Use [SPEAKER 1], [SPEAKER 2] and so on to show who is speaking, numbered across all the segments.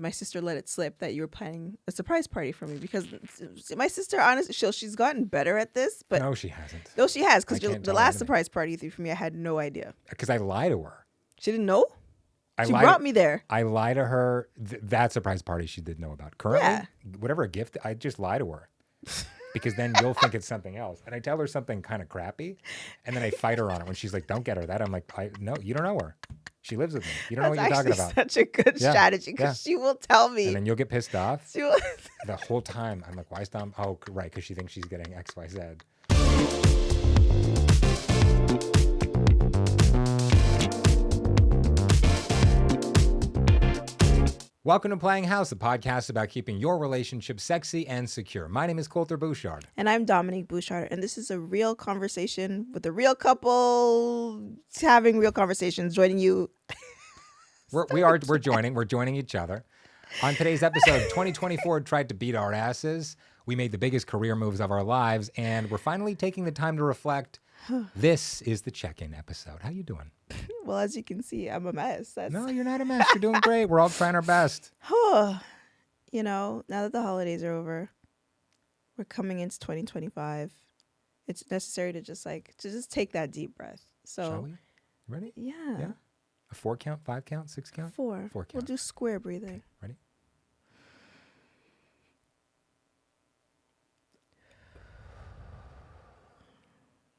[SPEAKER 1] my sister let it slip that you were planning a surprise party for me, because my sister, honestly, she's gotten better at this, but
[SPEAKER 2] no, she hasn't.
[SPEAKER 1] No, she has, because
[SPEAKER 2] I can't
[SPEAKER 1] the
[SPEAKER 2] tell
[SPEAKER 1] last
[SPEAKER 2] anything.
[SPEAKER 1] surprise party you threw for me, I had no idea.
[SPEAKER 2] Because I lie to her.
[SPEAKER 1] She didn't know? She brought me there.
[SPEAKER 2] I lie to her. That surprise party she did know about. Currently,
[SPEAKER 1] Yeah.
[SPEAKER 2] whatever a gift, I just lie to her. Because then you'll think it's something else. And I tell her something kind of crappy, and then I fight her on it when she's like, don't get her that. I'm like, no, you don't know her. She lives with me. You don't know what you're talking about.
[SPEAKER 1] That's such a good strategy, because she will tell me.
[SPEAKER 2] And then you'll get pissed off.
[SPEAKER 1] She will.
[SPEAKER 2] The whole time, I'm like, why is Dom? Oh, right, because she thinks she's getting X, Y, Z. Welcome to Playing House, a podcast about keeping your relationship sexy and secure. My name is Kolter Bouchard.
[SPEAKER 1] And I'm Dominique Bouchard, and this is a real conversation with a real couple having real conversations, joining you.
[SPEAKER 2] We're joining each other. On today's episode, 2024 tried to beat our asses. We made the biggest career moves of our lives, and we're finally taking the time to reflect. This is the check-in episode. How you doing?
[SPEAKER 1] Well, as you can see, I'm a mess.
[SPEAKER 2] No, you're not a mess. You're doing great. We're all trying our best.
[SPEAKER 1] You know, now that the holidays are over, we're coming into 2025. It's necessary to just take that deep breath. So,
[SPEAKER 2] shall we? Ready?
[SPEAKER 1] Yeah.
[SPEAKER 2] A 4 count, 5 count, 6 count?
[SPEAKER 1] 4.
[SPEAKER 2] 4 count.
[SPEAKER 1] We'll do square breathing.
[SPEAKER 2] Okay. Ready?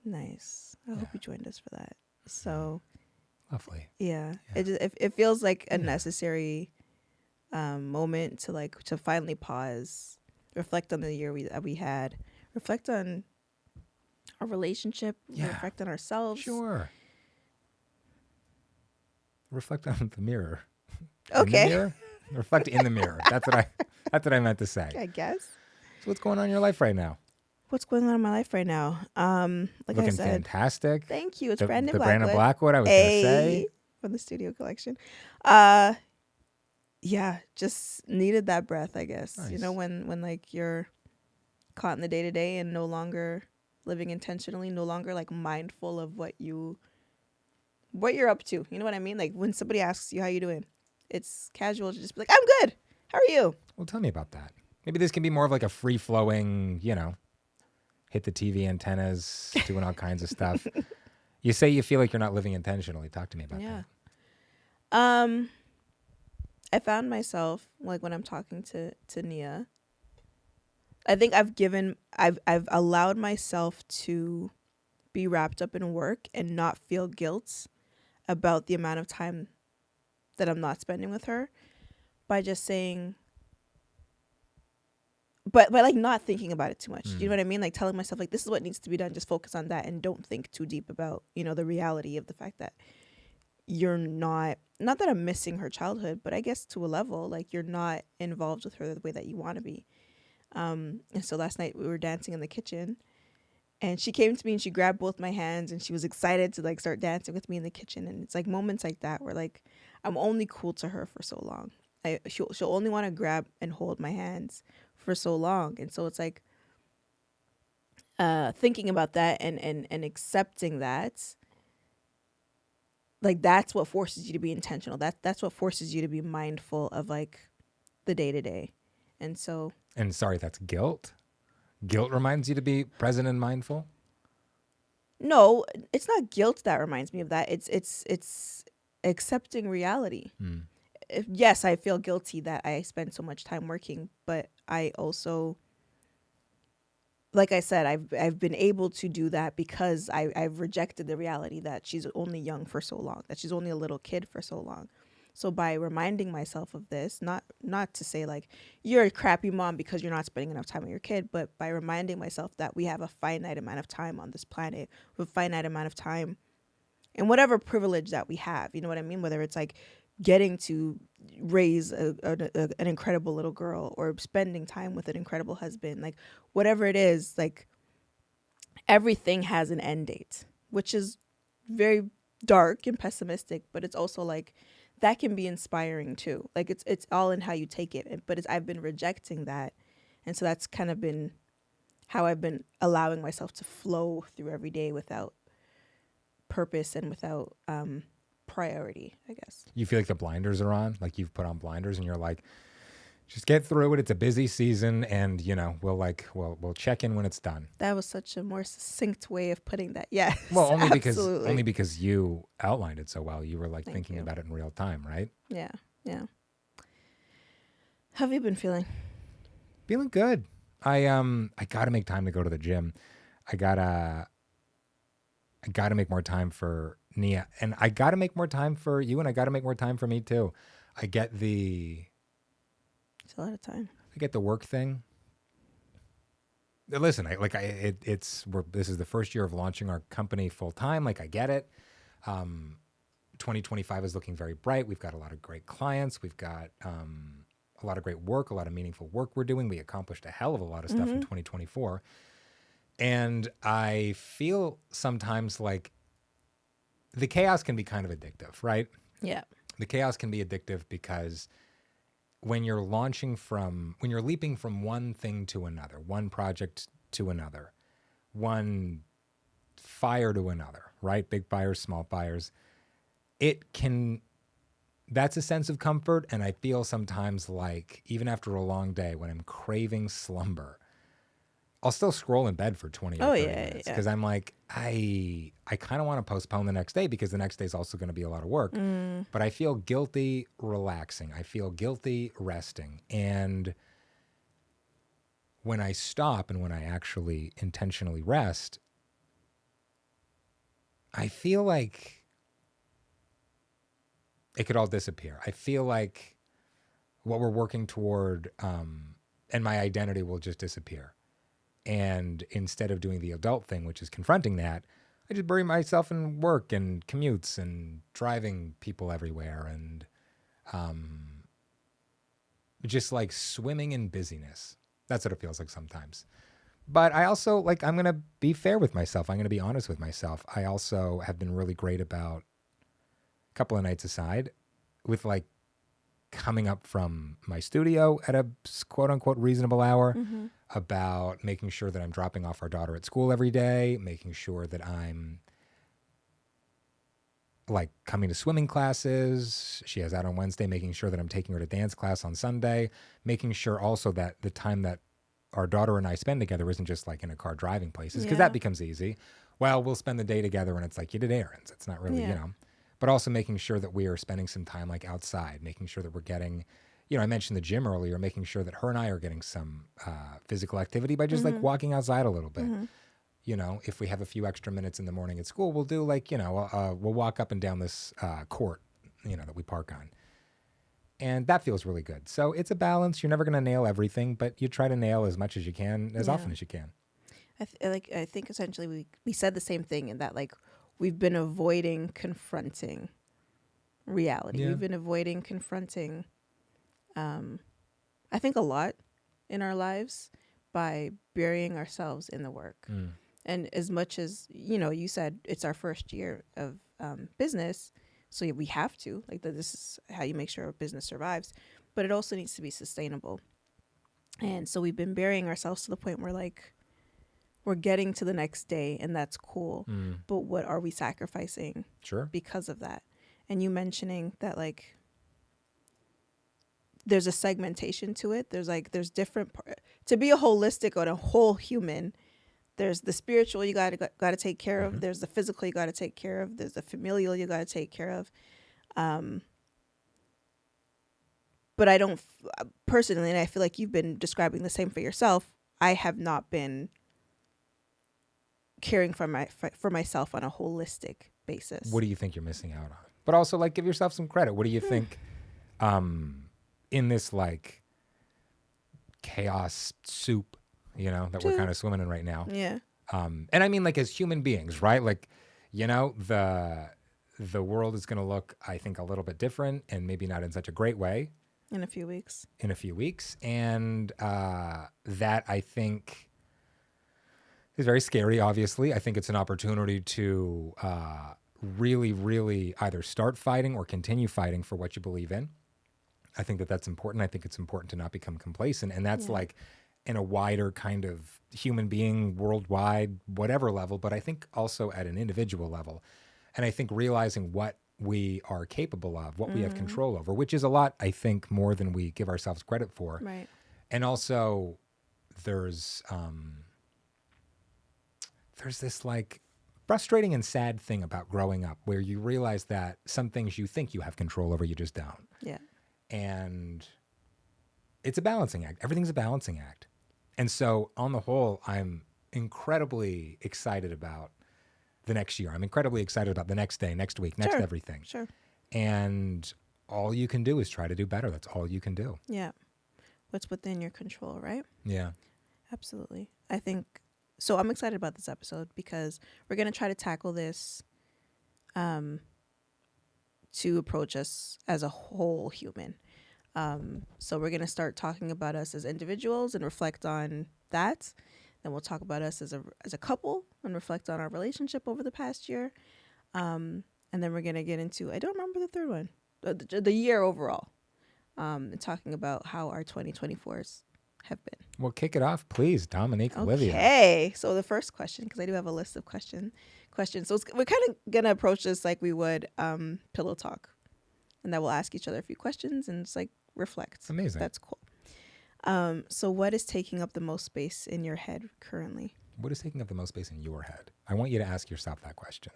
[SPEAKER 1] Nice. I hope you joined us for that. So,
[SPEAKER 2] lovely.
[SPEAKER 1] Yeah. It feels like a necessary moment to finally pause, reflect on the year that we had, reflect on our relationship, reflect on ourselves.
[SPEAKER 2] Sure. Reflect on the mirror.
[SPEAKER 1] Okay.
[SPEAKER 2] In the mirror? Reflect in the mirror. That's what I meant to say.
[SPEAKER 1] I guess.
[SPEAKER 2] So what's going on in your life right now?
[SPEAKER 1] What's going on in my life right now? Like
[SPEAKER 2] Looking
[SPEAKER 1] I said,
[SPEAKER 2] fantastic.
[SPEAKER 1] Thank you. It's
[SPEAKER 2] the
[SPEAKER 1] Brandon
[SPEAKER 2] Brandon Blackwood. I was going to say
[SPEAKER 1] from the studio collection. Yeah, just needed that breath, I guess.
[SPEAKER 2] Nice.
[SPEAKER 1] You know, when like you're caught in the day to day and no longer living intentionally, no longer like mindful of what you're up to. You know what I mean? Like when somebody asks you how you doing, it's casual to just be like, I'm good. How are you?
[SPEAKER 2] Well, tell me about that. Maybe this can be more of like a free flowing, hit the TV antennas, doing all kinds of stuff. You say you feel like you're not living intentionally. Talk to me about that.
[SPEAKER 1] I found myself, like when I'm talking to Nia, I think I've allowed myself to be wrapped up in work and not feel guilt about the amount of time that I'm not spending with her, by just saying, but like not thinking about it too much. You know what I mean? Like telling myself like, this is what needs to be done. Just focus on that and don't think too deep about, the reality of the fact that you're not that I'm missing her childhood, but I guess to a level, like you're not involved with her the way that you want to be. And so last night we were dancing in the kitchen and she came to me and she grabbed both my hands and she was excited to like start dancing with me in the kitchen. And it's like moments like that where like, I'm only cool to her for so long. She'll only want to grab and hold my hands for so long. And so it's like thinking about that and accepting that, like that's what forces you to be intentional. That's what forces you to be mindful of like the day to day. And so,
[SPEAKER 2] and sorry, that's guilt. Guilt reminds you to be present and mindful.
[SPEAKER 1] No, it's not guilt that reminds me of that. It's accepting reality. Yes, I feel guilty that I spend so much time working, but I also, like I said, I've been able to do that because I've rejected the reality that she's only young for so long, that she's only a little kid for so long. So by reminding myself of this, not to say like you're a crappy mom because you're not spending enough time with your kid, but by reminding myself that we have a finite amount of time on this planet, with a finite amount of time and whatever privilege that we have, you know what I mean? Whether it's like getting to raise an incredible little girl or spending time with an incredible husband, like whatever it is, like everything has an end date, which is very dark and pessimistic, but it's also like that can be inspiring too. Like it's all in how you take it. But I've been rejecting that. And so that's kind of been how I've been allowing myself to flow through every day without purpose and without priority, I guess.
[SPEAKER 2] You feel like the blinders are on, like you've put on blinders and you're like, Just get through it. It's a busy season, and we'll check in when it's done.
[SPEAKER 1] That was such a more succinct way of putting that. Yes.
[SPEAKER 2] Well, only
[SPEAKER 1] absolutely.
[SPEAKER 2] because you outlined it so well. You were like
[SPEAKER 1] Thank
[SPEAKER 2] thinking
[SPEAKER 1] you.
[SPEAKER 2] about it in real time, right?
[SPEAKER 1] Yeah. How have you been feeling?
[SPEAKER 2] Feeling good. I gotta make time to go to the gym. I gotta make more time for Nia, and I gotta make more time for you, and I gotta make more time for me too. I get
[SPEAKER 1] It's a lot of time.
[SPEAKER 2] the work thing. Listen, this is the first year of launching our company full time. Like, I get it. 2025 is looking very bright. We've got a lot of great clients. We've got a lot of great work, a lot of meaningful work we're doing. We accomplished a hell of a lot of stuff in 2024. And I feel sometimes like the chaos can be kind of addictive, right?
[SPEAKER 1] Yeah.
[SPEAKER 2] The chaos can be addictive because when you're leaping from one thing to another, one project to another, one fire to another, right? Big fires, small fires. That's a sense of comfort. And I feel sometimes like even after a long day when I'm craving slumber, I'll still scroll in bed for 20 or 30 minutes because I'm like, I kind of want to postpone the next day because the next day is also going to be a lot of work. But I feel guilty relaxing. I feel guilty resting. And when I stop and when I actually intentionally rest, I feel like it could all disappear. I feel like what we're working toward and my identity will just disappear. And instead of doing the adult thing, which is confronting that, I just bury myself in work and commutes and driving people everywhere and just like swimming in busyness. That's what it feels like sometimes. But I also I'm going to be fair with myself. I'm going to be honest with myself. I also have been really great about a couple of nights aside with coming up from my studio at a quote unquote reasonable hour, about making sure that I'm dropping off our daughter at school every day, making sure that I'm coming to swimming classes. She has out on Wednesday, making sure that I'm taking her to dance class on Sunday, making sure also that the time that our daughter and I spend together isn't just in a car driving places, because that becomes easy. Well, we'll spend the day together and it's you did errands. It's not really, but also making sure that we are spending some time outside, making sure that we're getting, I mentioned the gym earlier, making sure that her and I are getting some physical activity by just walking outside a little bit. If we have a few extra minutes in the morning at school, we'll do we'll walk up and down this court, that we park on. And that feels really good. So it's a balance. You're never going to nail everything, but you try to nail as much as you can, as often as you can.
[SPEAKER 1] I think essentially we said the same thing in that we've been avoiding confronting reality. Yeah. We've been avoiding confronting, I think, a lot in our lives by burying ourselves in the work. And as much as, you said it's our first year of business, so we have to, this is how you make sure a business survives, but it also needs to be sustainable. And so we've been burying ourselves to the point where we're getting to the next day and that's cool. But what are we sacrificing because of that? And you mentioning that there's a segmentation to it. There's different to be a holistic or a whole human. There's the spiritual you got to take care of. There's the physical you got to take care of. There's the familial you got to take care of. But I don't personally, and I feel like you've been describing the same for yourself. I have not been caring for myself on a holistic basis.
[SPEAKER 2] What do you think you're missing out on? But also, give yourself some credit. What do you think in this chaos soup, that we're kind of swimming in right now?
[SPEAKER 1] Yeah.
[SPEAKER 2] And I mean, as human beings, right? The world is going to look, I think, a little bit different and maybe not in such a great way.
[SPEAKER 1] In a few weeks.
[SPEAKER 2] And that, I think, is very scary, obviously. I think it's an opportunity to really, really either start fighting or continue fighting for what you believe in. I think that that's important. I think it's important to not become complacent. And that's in a wider kind of human being, worldwide, whatever level, but I think also at an individual level. And I think realizing what we are capable of, what we have control over, which is a lot, I think, more than we give ourselves credit for.
[SPEAKER 1] Right.
[SPEAKER 2] And also there's this like frustrating and sad thing about growing up where you realize that some things you think you have control over, you just don't.
[SPEAKER 1] Yeah.
[SPEAKER 2] And it's a balancing act. Everything's a balancing act. And so on the whole, I'm incredibly excited about the next year. I'm incredibly excited about the next day, next week, next everything.
[SPEAKER 1] Sure.
[SPEAKER 2] And all you can do is try to do better. That's all you can do.
[SPEAKER 1] Yeah. What's within your control, right?
[SPEAKER 2] Yeah.
[SPEAKER 1] Absolutely. I think so. I'm excited about this episode because we're going to try to tackle this to approach us as a whole human. So we're going to start talking about us as individuals and reflect on that. Then we'll talk about us as a couple and reflect on our relationship over the past year. And then we're going to get into, I don't remember the third one, the year overall, and talking about how our 2024s have been.
[SPEAKER 2] Well, kick it off, please, Dominique, Olivia.
[SPEAKER 1] Okay. So the first question, because I do have a list of questions. So we're kind of going to approach this like we would pillow talk. And that we'll ask each other a few questions and just like reflect.
[SPEAKER 2] Amazing.
[SPEAKER 1] That's cool. So what is taking up the most space in your head currently?
[SPEAKER 2] What is taking up the most space in your head? I want you to ask yourself that question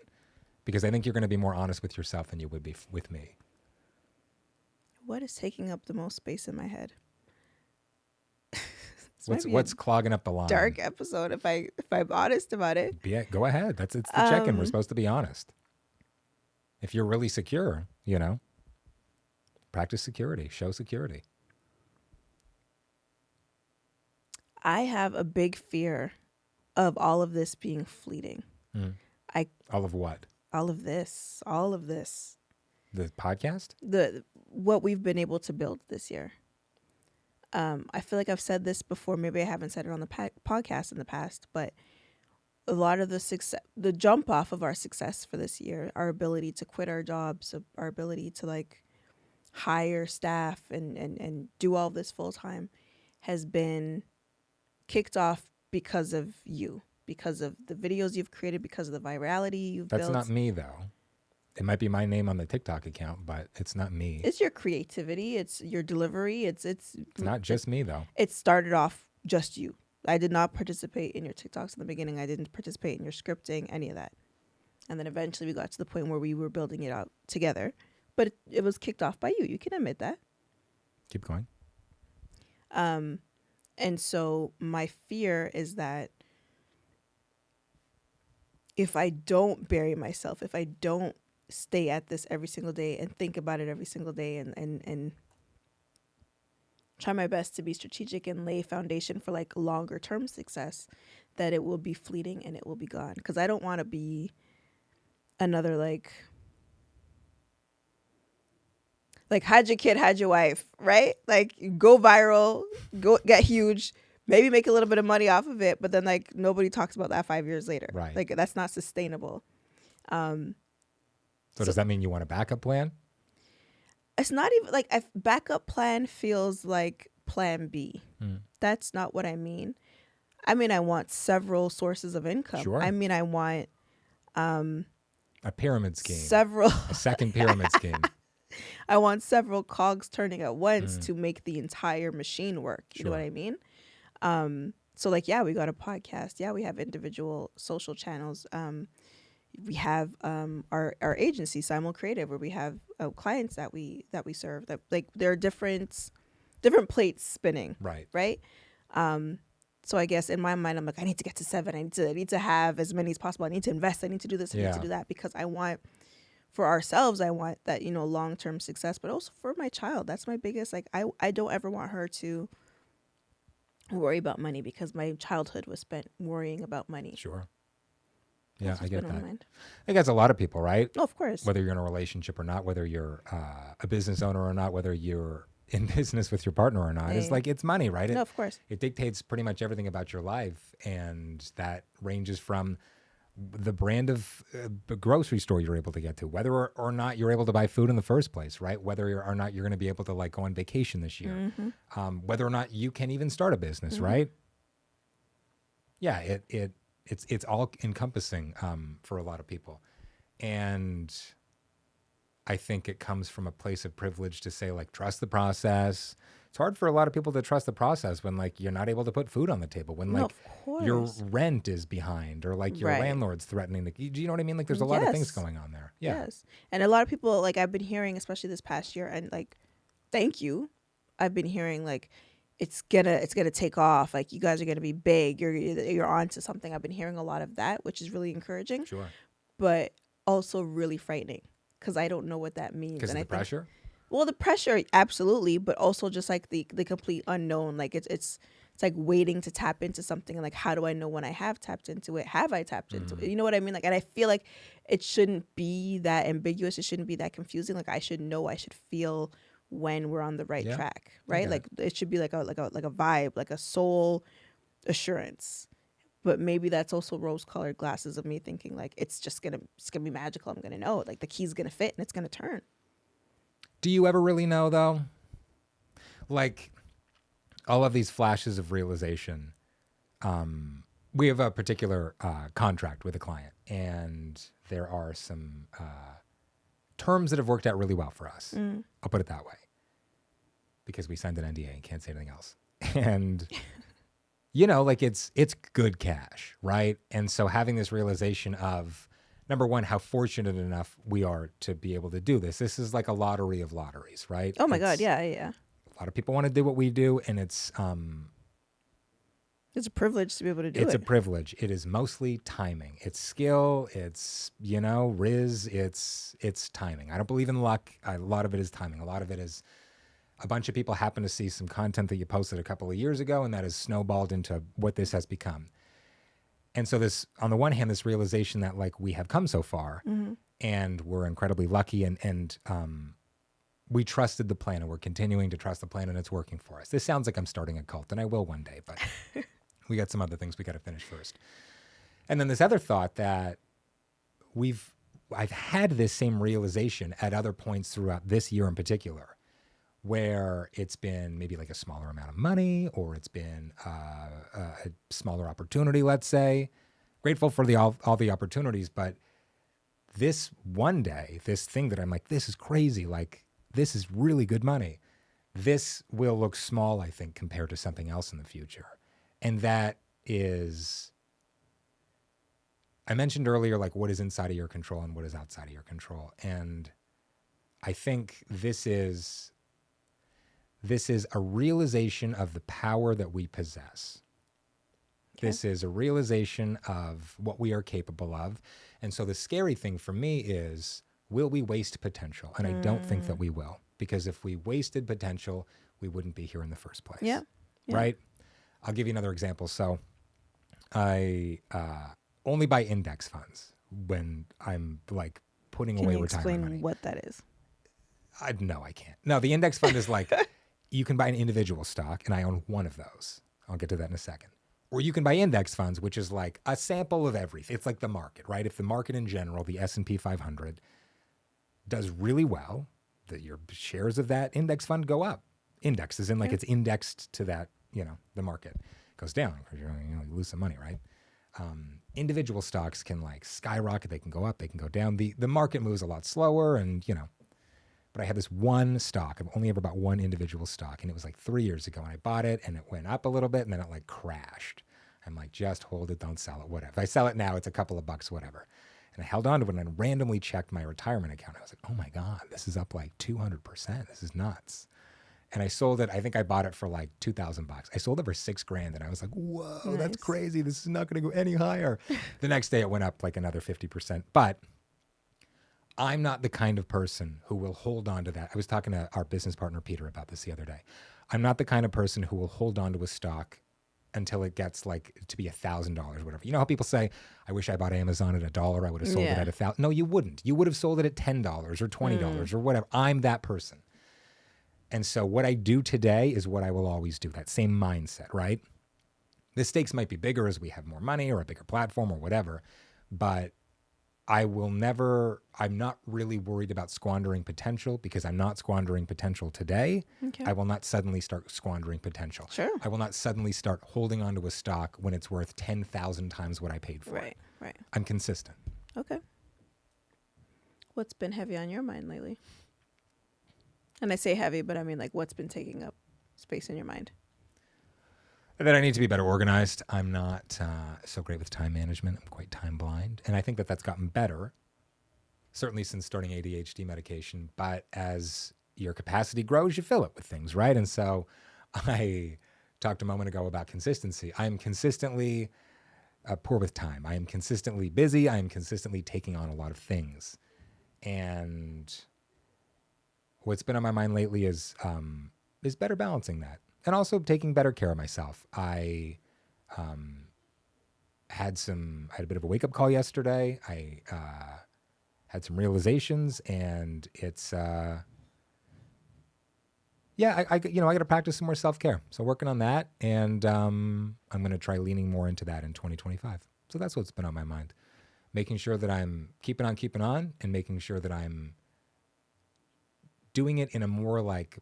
[SPEAKER 2] because I think you're going to be more honest with yourself than you would be with me.
[SPEAKER 1] What is taking up the most space in my head?
[SPEAKER 2] What's clogging up the line?
[SPEAKER 1] Dark episode. If I'm honest about it.
[SPEAKER 2] Yeah, go ahead. It's the check-in. We're supposed to be honest. If you're really secure, practice security. Show security.
[SPEAKER 1] I have a big fear of all of this being fleeting.
[SPEAKER 2] All of what?
[SPEAKER 1] All of this.
[SPEAKER 2] The podcast?
[SPEAKER 1] What we've been able to build this year. I feel like I've said this before. Maybe I haven't said it on the podcast in the past, but a lot of the jump off of our success for this year, our ability to quit our jobs, our ability to like hire staff and do all this full time has been kicked off because of you, because of the videos you've created, because of the virality you've built.
[SPEAKER 2] That's not me though. It might be my name on the TikTok account, but it's not me.
[SPEAKER 1] It's your creativity. It's your delivery. It's
[SPEAKER 2] not just me though.
[SPEAKER 1] It started off just you. I did not participate in your TikToks in the beginning. I didn't participate in your scripting, any of that. And then eventually we got to the point where we were building it out together. But it was kicked off by you. You can admit that.
[SPEAKER 2] Keep going.
[SPEAKER 1] And so my fear is that if I don't bury myself, if I don't stay at this every single day and think about it every single day and try my best to be strategic and lay foundation for like longer term success, that it will be fleeting and it will be gone. Because I don't want to be another like had your kid, had your wife, right? Like go viral, go get huge, maybe make a little bit of money off of it, but then like nobody talks about that 5 years later.
[SPEAKER 2] Right.
[SPEAKER 1] Like that's not sustainable.
[SPEAKER 2] So does that mean you want a backup plan?
[SPEAKER 1] It's not even like a backup plan feels like plan B. That's not what I mean. I mean, I want several sources of income.
[SPEAKER 2] Sure.
[SPEAKER 1] I mean, I want
[SPEAKER 2] a pyramid scheme.
[SPEAKER 1] A
[SPEAKER 2] second pyramid scheme.
[SPEAKER 1] I want several cogs turning at once to make the entire machine work. You know what I mean? So like, yeah, we got a podcast. Yeah, we have individual social channels. We have our agency, Simul Creative, where we have clients that we serve. That like there are different plates spinning. Right. So I guess in my mind, I'm like, I need to get to 7. I need to have as many as possible. I need to invest. I need to do this. I need to do that because I want. For ourselves, I want that, long-term success, but also for my child. That's my biggest, like, I don't ever want her to worry about money because my childhood was spent worrying about money.
[SPEAKER 2] Sure. Yeah, I get that. I
[SPEAKER 1] think
[SPEAKER 2] that's a lot of people, right?
[SPEAKER 1] Oh, of course.
[SPEAKER 2] Whether you're in a relationship or not, whether you're a business owner or not, whether you're in business with your partner or not. It's like, it's money, right?
[SPEAKER 1] No, of course.
[SPEAKER 2] It dictates pretty much everything about your life, and that ranges from the brand of grocery store you're able to get to, whether or not you're able to buy food in the first place, right? Whether or not you're going to be able to like go on vacation this year, whether or not you can even start a business, right? Yeah, it's all encompassing for a lot of people, and I think it comes from a place of privilege to say, like, trust the process. It's hard for a lot of people to trust the process when, like, you're not able to put food on the table, when,
[SPEAKER 1] No,
[SPEAKER 2] like,
[SPEAKER 1] of course.
[SPEAKER 2] your rent is behind, or, like, your
[SPEAKER 1] Right.
[SPEAKER 2] landlord's threatening to, do you know what I mean? Like, there's a lot of things going on there. Yeah.
[SPEAKER 1] Yes. And a lot of people, like, I've been hearing, especially this past year, and, like, thank you. I've been hearing, like, it's gonna take off. Like, you guys are gonna be big. You're onto something. I've been hearing a lot of that, which is really encouraging.
[SPEAKER 2] Sure.
[SPEAKER 1] But also really frightening because I don't know what that means.
[SPEAKER 2] Because of the pressure?
[SPEAKER 1] Well, the pressure, absolutely, but also just like the complete unknown. Like it's like waiting to tap into something, and like, how do I know when I have tapped into it? Have I tapped into it? You know what I mean? Like, and I feel like it shouldn't be that ambiguous. It shouldn't be that confusing. Like, I should know. I should feel when we're on the right track, right? Like, it should be like a vibe, like a soul assurance. But maybe that's also rose-colored glasses of me thinking like it's gonna be magical. I'm gonna know, like, the key's gonna fit and it's gonna turn.
[SPEAKER 2] Do you ever really know, though? Like, all of these flashes of realization. We have a particular contract with a client, and there are some terms that have worked out really well for us. I'll put it that way, because we signed an NDA and can't say anything else. And you know, like, it's good cash, right? And so having this realization of, number one, how fortunate enough we are to be able to do this. This is like a lottery of lotteries, right?
[SPEAKER 1] Oh my God, yeah.
[SPEAKER 2] A lot of people want to do what we do, and it's
[SPEAKER 1] a privilege to be able to do it.
[SPEAKER 2] It's a privilege. It is mostly timing. It's skill. It's, riz. It's timing. I don't believe in luck. A lot of it is timing. A lot of it is a bunch of people happen to see some content that you posted a couple of years ago, and that has snowballed into what this has become. And so this, on the one hand, this realization that, like, we have come so far, and we're incredibly lucky, and we trusted the plan, and we're continuing to trust the plan, and it's working for us. This sounds like I'm starting a cult, and I will one day, but we got some other things we got to finish first. And then this other thought that I've had this same realization at other points throughout this year in particular, where it's been maybe like a smaller amount of money, or it's been a smaller opportunity, let's say. Grateful for all the opportunities, but this one day, this thing that I'm like, this is crazy, like, this is really good money. This will look small, I think, compared to something else in the future. And that is, I mentioned earlier, like, what is inside of your control and what is outside of your control. And I think this is a realization of the power that we possess. Okay. This is a realization of what we are capable of. And so the scary thing for me is, will we waste potential? And I don't think that we will, because if we wasted potential, we wouldn't be here in the first place.
[SPEAKER 1] Yeah.
[SPEAKER 2] Right? I'll give you another example. So I only buy index funds when I'm, like, putting away retirement money.
[SPEAKER 1] Can you explain what that is?
[SPEAKER 2] No, I can't. No, the index fund is like, you can buy an individual stock, and I own one of those. I'll get to that in a second. Or you can buy index funds, which is like a sample of everything. It's like the market, right? If the market in general, the S&P 500, does really well, that your shares of that index fund go up. Index is in, like, it's indexed to that, the market. Goes down because you lose some money, right? Individual stocks can, like, skyrocket. They can go up, they can go down. The market moves a lot slower, and but I had this one stock. I've only ever bought one individual stock, and it was like 3 years ago, and I bought it, and it went up a little bit, and then it, like, crashed. I'm like, just hold it, don't sell it, whatever. If I sell it now, it's a couple of bucks, whatever. And I held on to it, and I randomly checked my retirement account. I was like, oh my God, this is up like 200%. This is nuts. And I sold it. I think I bought it for like $2,000. I sold it for $6,000, and I was like, whoa, nice. That's crazy. This is not going to go any higher. The next day it went up like another 50%. But I'm not the kind of person who will hold on to that. I was talking to our business partner, Peter, about this the other day. I'm not the kind of person who will hold on to a stock until it gets, like, to be $1,000 or whatever. You know how people say, I wish I bought Amazon at $1. I would have sold it at $1,000. No, you wouldn't. You would have sold it at $10 or $20 or whatever. I'm that person. And so what I do today is what I will always do. That same mindset, right? The stakes might be bigger as we have more money or a bigger platform or whatever, but I'm not really worried about squandering potential, because I'm not squandering potential today. Okay. I will not suddenly start squandering potential.
[SPEAKER 1] Sure.
[SPEAKER 2] I will not suddenly start holding onto a stock when it's worth 10,000 times what I paid for it.
[SPEAKER 1] Right.
[SPEAKER 2] I'm consistent.
[SPEAKER 1] Okay. What's been heavy on your mind lately? And I say heavy, but I mean like what's been taking up space in your mind?
[SPEAKER 2] That I need to be better organized. I'm not so great with time management. I'm quite time blind. And I think that that's gotten better, certainly since starting ADHD medication. But as your capacity grows, you fill it with things, right? And so I talked a moment ago about consistency. I am consistently poor with time. I am consistently busy. I am consistently taking on a lot of things. And what's been on my mind lately is better balancing that. And also taking better care of myself. I had a bit of a wake up call yesterday. I had some realizations, and it's I got to practice some more self care. So working on that, and I'm going to try leaning more into that in 2025. So that's what's been on my mind. Making sure that I'm keeping on, and making sure that I'm doing it in a more like,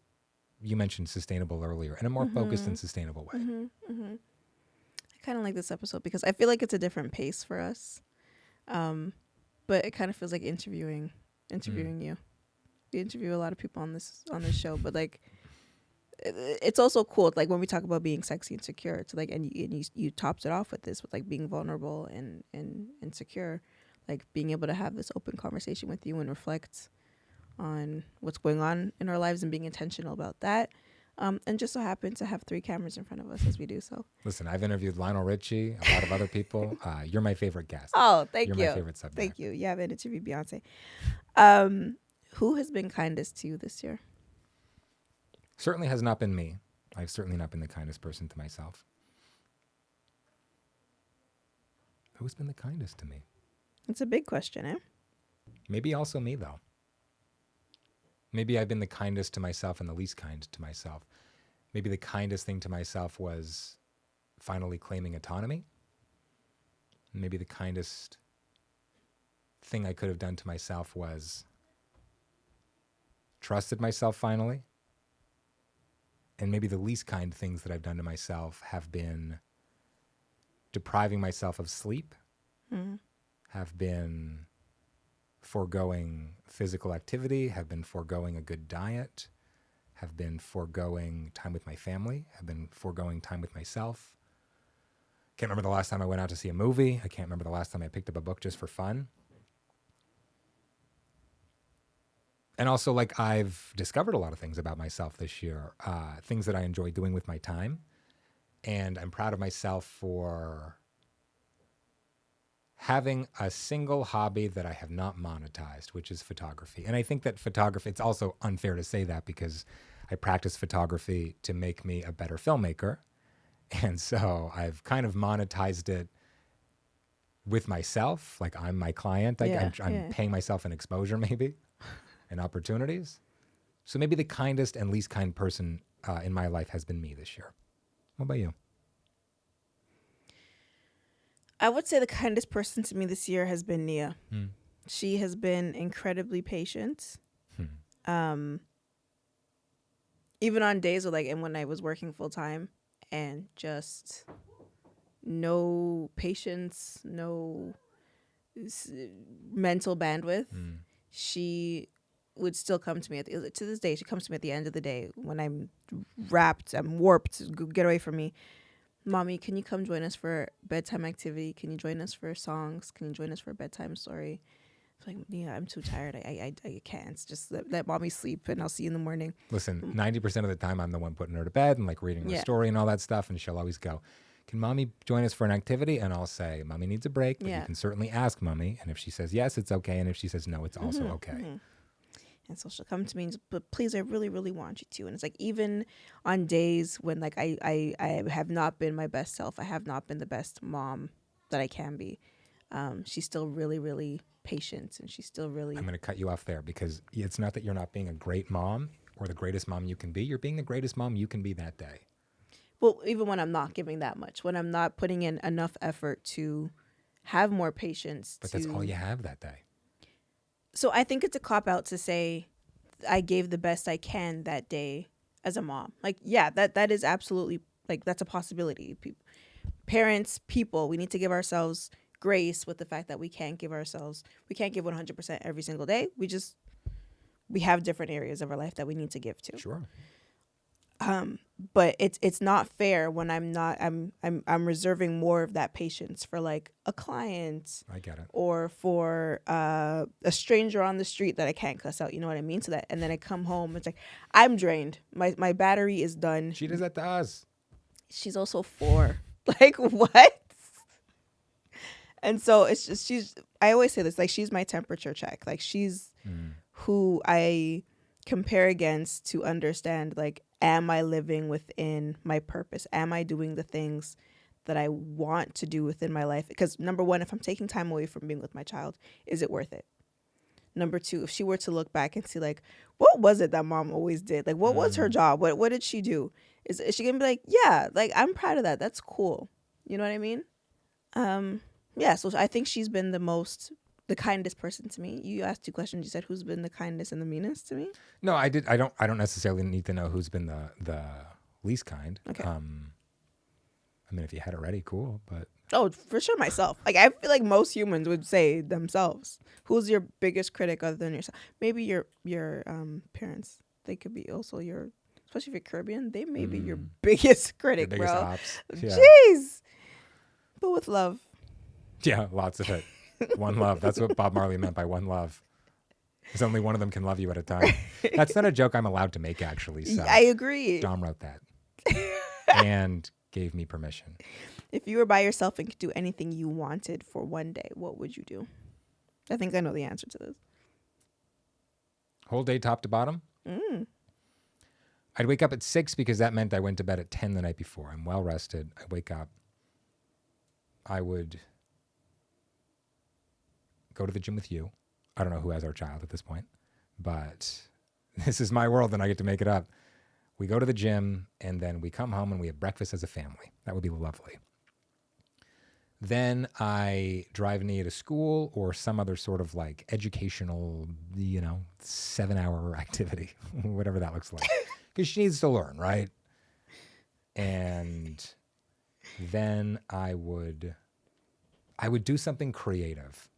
[SPEAKER 2] you mentioned sustainable earlier, in a more focused and sustainable way.
[SPEAKER 1] I kind of like this episode because I feel like it's a different pace for us. But it kind of feels like interviewing you. We interview a lot of people on this show, but like it's also cool. Like when we talk about being sexy and secure, it's like, and you topped it off with this, with like being vulnerable and secure, like being able to have this open conversation with you and reflect on what's going on in our lives and being intentional about that. And just so happen to have 3 cameras in front of us as we do so.
[SPEAKER 2] Listen, I've interviewed Lionel Richie, a lot of other people. You're my favorite guest.
[SPEAKER 1] Oh, thank you.
[SPEAKER 2] You're my favorite subject.
[SPEAKER 1] Thank you. You haven't interviewed Beyonce. Who has been kindest to you this year?
[SPEAKER 2] Certainly has not been me. I've certainly not been the kindest person to myself. Who's been the kindest to me?
[SPEAKER 1] It's a big question, eh?
[SPEAKER 2] Maybe also me, though. Maybe I've been the kindest to myself and the least kind to myself. Maybe the kindest thing to myself was finally claiming autonomy. Maybe the kindest thing I could have done to myself was trusted myself finally. And maybe the least kind things that I've done to myself have been depriving myself of sleep, have been foregoing physical activity, have been foregoing a good diet, have been foregoing time with my family, have been foregoing time with myself. Can't remember the last time I went out to see a movie. I can't remember the last time I picked up a book just for fun. And also, like, I've discovered a lot of things about myself this year, things that I enjoy doing with my time. And I'm proud of myself for having a single hobby that I have not monetized, which is photography. And I think that photography, it's also unfair to say that because I practice photography to make me a better filmmaker. And so I've kind of monetized it with myself. Like I'm my client. I'm paying myself an exposure maybe and opportunities. So maybe the kindest and least kind person in my life has been me this year. What about you?
[SPEAKER 1] I would say the kindest person to me this year has been Nia. She has been incredibly patient. Even on days where, like, and when I was working full time and just no patience, no mental bandwidth, she would still come to me to this day. She comes to me at the end of the day when I'm wrapped, I'm warped. Get away from me. Mommy, can you come join us for bedtime activity? Can you join us for songs? Can you join us for a bedtime story? It's like, yeah, I'm too tired. I can't. Just let mommy sleep and I'll see you in the morning.
[SPEAKER 2] Listen, 90% of the time I'm the one putting her to bed and like reading her story and all that stuff. And she'll always go, can mommy join us for an activity? And I'll say, mommy needs a break, but you can certainly ask mommy. And if she says yes, it's okay. And if she says no, it's also okay.
[SPEAKER 1] And so she'll come to me and just, but please, I really, really want you to. And it's like, even on days when like I have not been my best self, I have not been the best mom that I can be, she's still really, really patient. And she's still really...
[SPEAKER 2] I'm going to cut you off there because it's not that you're not being a great mom or the greatest mom you can be. You're being the greatest mom you can be that day.
[SPEAKER 1] Well, even when I'm not giving that much, when I'm not putting in enough effort to have more patience.
[SPEAKER 2] But that's all you have that day.
[SPEAKER 1] So I think it's a cop-out to say I gave the best I can that day as a mom. Like, yeah, that is absolutely, like, that's a possibility. Parents, people, we need to give ourselves grace with the fact that we can't give 100% every single day. We have different areas of our life that we need to give to.
[SPEAKER 2] Sure.
[SPEAKER 1] But it's not fair when I'm reserving more of that patience for like a client.
[SPEAKER 2] I get it.
[SPEAKER 1] Or for a stranger on the street that I can't cuss out. You know what I mean? So that, and then I come home, it's like I'm drained. My battery is done.
[SPEAKER 2] She does that to us.
[SPEAKER 1] She's also 4. Like what? And so it's just I always say this, like she's my temperature check. Like she's who I compare against to understand, like, am I living within my purpose? Am I doing the things that I want to do within my life? Because number one, if I'm taking time away from being with my child, is it worth it? Number two, if she were to look back and see, like, what was it that mom always did? Like, what was her job? What did she do? Is she gonna be like, yeah, like I'm proud of that. That's cool. You know what I mean? Yeah. So I think she's been the kindest person to me. You asked 2 questions. You said who's been the kindest and the meanest to me?
[SPEAKER 2] No, I did. I don't necessarily need to know who's been the least kind.
[SPEAKER 1] Okay.
[SPEAKER 2] I mean, if you had it ready, cool. But
[SPEAKER 1] oh, for sure, myself. Like I feel like most humans would say themselves. Who's your biggest critic other than yourself? Maybe your parents. They could be also your, especially if you're Caribbean. They may be your biggest critic,
[SPEAKER 2] your biggest
[SPEAKER 1] bro.
[SPEAKER 2] ops. Yeah.
[SPEAKER 1] Jeez. But with love.
[SPEAKER 2] Yeah, lots of it. One love. That's what Bob Marley meant by one love. Because only one of them can love you at a time. That's not a joke I'm allowed to make, actually. So
[SPEAKER 1] I agree.
[SPEAKER 2] Dom wrote that. And gave me permission.
[SPEAKER 1] If you were by yourself and could do anything you wanted for one day, what would you do? I think I know the answer to this.
[SPEAKER 2] Whole day top to bottom? I'd wake up at 6 because that meant I went to bed at 10 the night before. I'm well rested. I wake up. I would go to the gym with you. I don't know who has our child at this point, but this is my world and I get to make it up. We go to the gym and then we come home and we have breakfast as a family. That would be lovely. Then I drive Nia to school or some other sort of like educational, 7-hour activity, whatever that looks like, because she needs to learn, right? And then I would do something creative.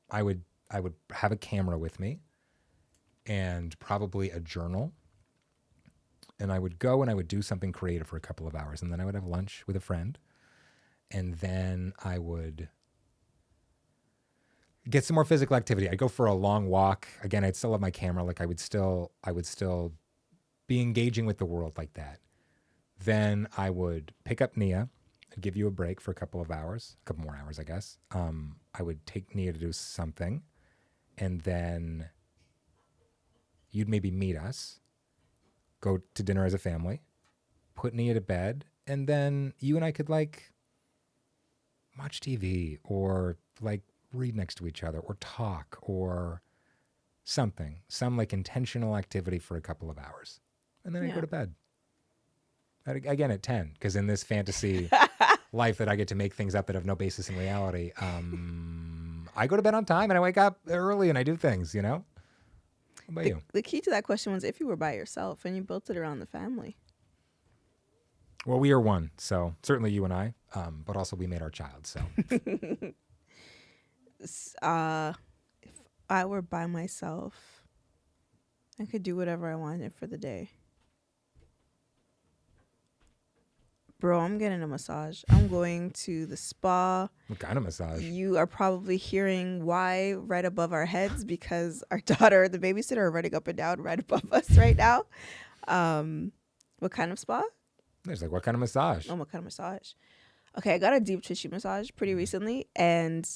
[SPEAKER 2] I would have a camera with me and probably a journal. And I would go and I would do something creative for a couple of hours. And then I would have lunch with a friend. And then I would get some more physical activity. I'd go for a long walk. Again, I'd still have my camera. Like I would still be engaging with the world like that. Then I would pick up Nia. I'd give you a break for a couple more hours, I guess. I would take Nia to do something. And then you'd maybe meet us, go to dinner as a family, put Nia to bed, and then you and I could like watch TV or like read next to each other or talk or something, some like intentional activity for a couple of hours. And then I go to bed. Again, at 10, because in this fantasy life that I get to make things up that have no basis in reality, I go to bed on time and I wake up early and I do things, What about you?
[SPEAKER 1] The key to that question was if you were by yourself and you built it around the family.
[SPEAKER 2] Well, we are one, so certainly you and I, but also we made our child, so.
[SPEAKER 1] If I were by myself, I could do whatever I wanted for the day. Bro, I'm getting a massage. I'm going to the spa.
[SPEAKER 2] What kind of massage?
[SPEAKER 1] You are probably hearing why right above our heads because our daughter, the babysitter, are running up and down right above us right now. What kind of spa?
[SPEAKER 2] There's like, what kind of massage?
[SPEAKER 1] Oh, what kind of massage? Okay, I got a deep tissue massage pretty recently, and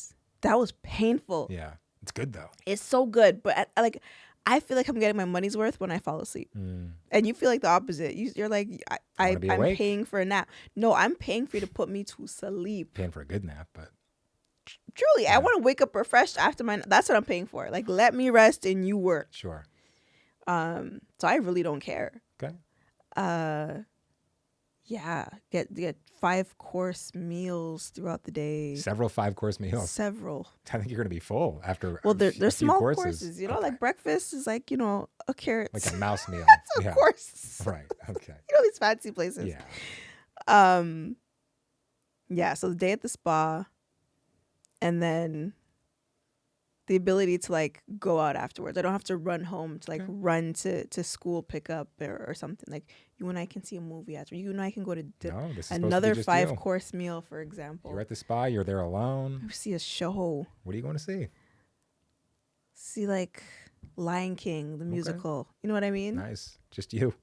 [SPEAKER 1] that was painful.
[SPEAKER 2] Yeah, it's good though.
[SPEAKER 1] It's so good, but I feel like I'm getting my money's worth when I fall asleep. And you feel like the opposite. You're like, I'm paying for a nap. No, I'm paying for you to put me to sleep.
[SPEAKER 2] Paying for a good nap, but.
[SPEAKER 1] Truly, I want to wake up refreshed after that's what I'm paying for. Like, let me rest and you work.
[SPEAKER 2] Sure.
[SPEAKER 1] So I really don't care.
[SPEAKER 2] Okay.
[SPEAKER 1] Yeah, get 5-course meals throughout the day.
[SPEAKER 2] Several 5-course meals.
[SPEAKER 1] Several.
[SPEAKER 2] I think you're gonna be full after.
[SPEAKER 1] Well, they're small courses.
[SPEAKER 2] Okay.
[SPEAKER 1] Like breakfast is like a carrot.
[SPEAKER 2] Like a mouse meal.
[SPEAKER 1] That's a course.
[SPEAKER 2] Right. Okay.
[SPEAKER 1] These fancy places.
[SPEAKER 2] Yeah.
[SPEAKER 1] Yeah. So the day at the spa, and then the ability to like go out afterwards. I don't have to run home to like run to school pickup or something. Like you and I can see a movie after. You and I can go to another 5-course meal, for example.
[SPEAKER 2] You're at the spa. You're there alone.
[SPEAKER 1] We see a show.
[SPEAKER 2] What are you going to see?
[SPEAKER 1] See like Lion King, the musical. You know what I mean?
[SPEAKER 2] Nice. Just you.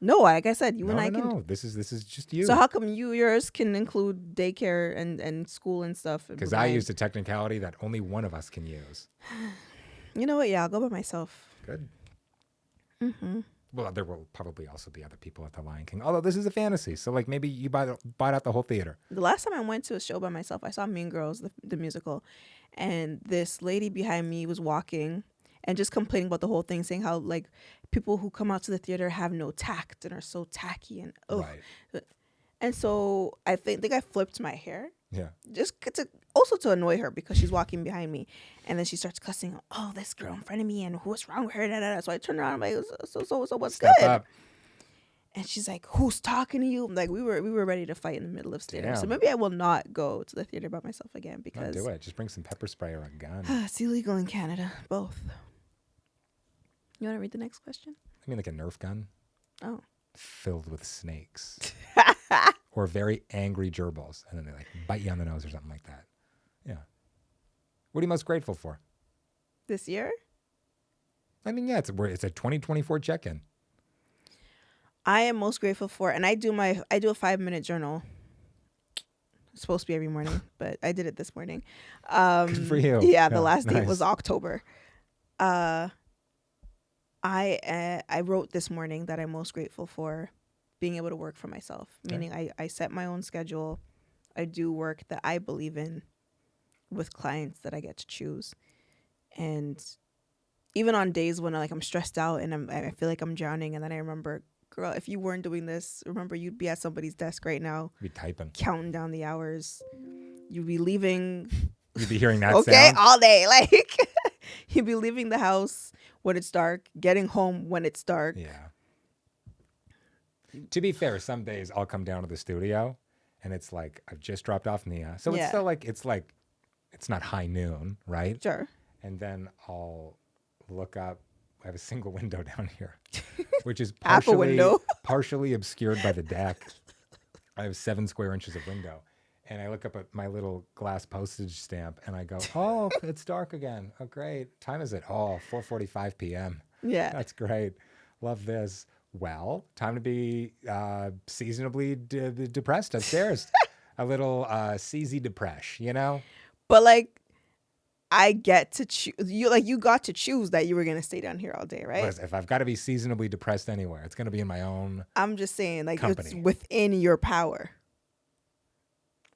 [SPEAKER 1] No, like I said, you and I can.
[SPEAKER 2] No, this is just you.
[SPEAKER 1] So how come yours can include daycare and school and stuff?
[SPEAKER 2] Because I used a technicality that only one of us can use.
[SPEAKER 1] You know what? Yeah, I'll go by myself.
[SPEAKER 2] Good. Well, there will probably also be other people at the Lion King. Although this is a fantasy, so like maybe you buy out the whole theater.
[SPEAKER 1] The last time I went to a show by myself, I saw Mean Girls, the musical, and this lady behind me was walking and just complaining about the whole thing, saying how like people who come out to the theater have no tact and are so tacky and right. And so I think I flipped my hair.
[SPEAKER 2] Yeah.
[SPEAKER 1] Just to annoy her because she's walking behind me, and then she starts cussing. Oh, this girl in front of me, and what's wrong with her? Da, da, da. So I turned around. I'm like, so what's
[SPEAKER 2] Step
[SPEAKER 1] good?
[SPEAKER 2] Up.
[SPEAKER 1] And she's like, who's talking to you? Like we were ready to fight in the middle of theater.
[SPEAKER 2] Damn.
[SPEAKER 1] So maybe I will not go to the theater by myself again because
[SPEAKER 2] Don't do it. Just bring some pepper spray or a gun.
[SPEAKER 1] It's illegal in Canada, both. You want to read the next question?
[SPEAKER 2] I mean, like a Nerf gun.
[SPEAKER 1] Oh.
[SPEAKER 2] Filled with snakes. Or very angry gerbils. And then they like bite you on the nose or something like that. Yeah. What are you most grateful for?
[SPEAKER 1] This year?
[SPEAKER 2] I mean, yeah, it's a 2024 check-in.
[SPEAKER 1] I am most grateful for, and I do a 5-minute journal. It's supposed to be every morning, but I did it this morning.
[SPEAKER 2] Good for you.
[SPEAKER 1] Yeah, the last date was October. I wrote this morning that I'm most grateful for being able to work for myself, meaning I set my own schedule. I do work that I believe in with clients that I get to choose. And even on days when I'm stressed out and I feel like I'm drowning, and then I remember, girl, if you weren't doing this, remember you'd be at somebody's desk right now.
[SPEAKER 2] You'd be typing.
[SPEAKER 1] Counting down the hours. You'd be leaving.
[SPEAKER 2] You'd be hearing that
[SPEAKER 1] okay,
[SPEAKER 2] sound.
[SPEAKER 1] all day. Like you'd be leaving the house when it's dark, getting home when it's dark.
[SPEAKER 2] Yeah. To be fair, some days I'll come down to the studio and it's like I've just dropped off Nia. So it's still like it's not high noon, right?
[SPEAKER 1] Sure.
[SPEAKER 2] And then I'll look up. I have a single window down here, which is partially obscured by the deck. I have 7 square inches of window. And I look up at my little glass postage stamp and I go, oh, it's dark again. Oh, great. Time is it? Oh, 4:45 p.m.
[SPEAKER 1] Yeah.
[SPEAKER 2] That's great. Love this. Well, time to be seasonably depressed upstairs. A little CZ depresh, you know?
[SPEAKER 1] But like, I get to choose. You got to choose that you were going to stay down here all day, right?
[SPEAKER 2] Listen, if I've got to be seasonably depressed anywhere, it's going to be in my own
[SPEAKER 1] I'm just saying, like,
[SPEAKER 2] company.
[SPEAKER 1] It's within your power.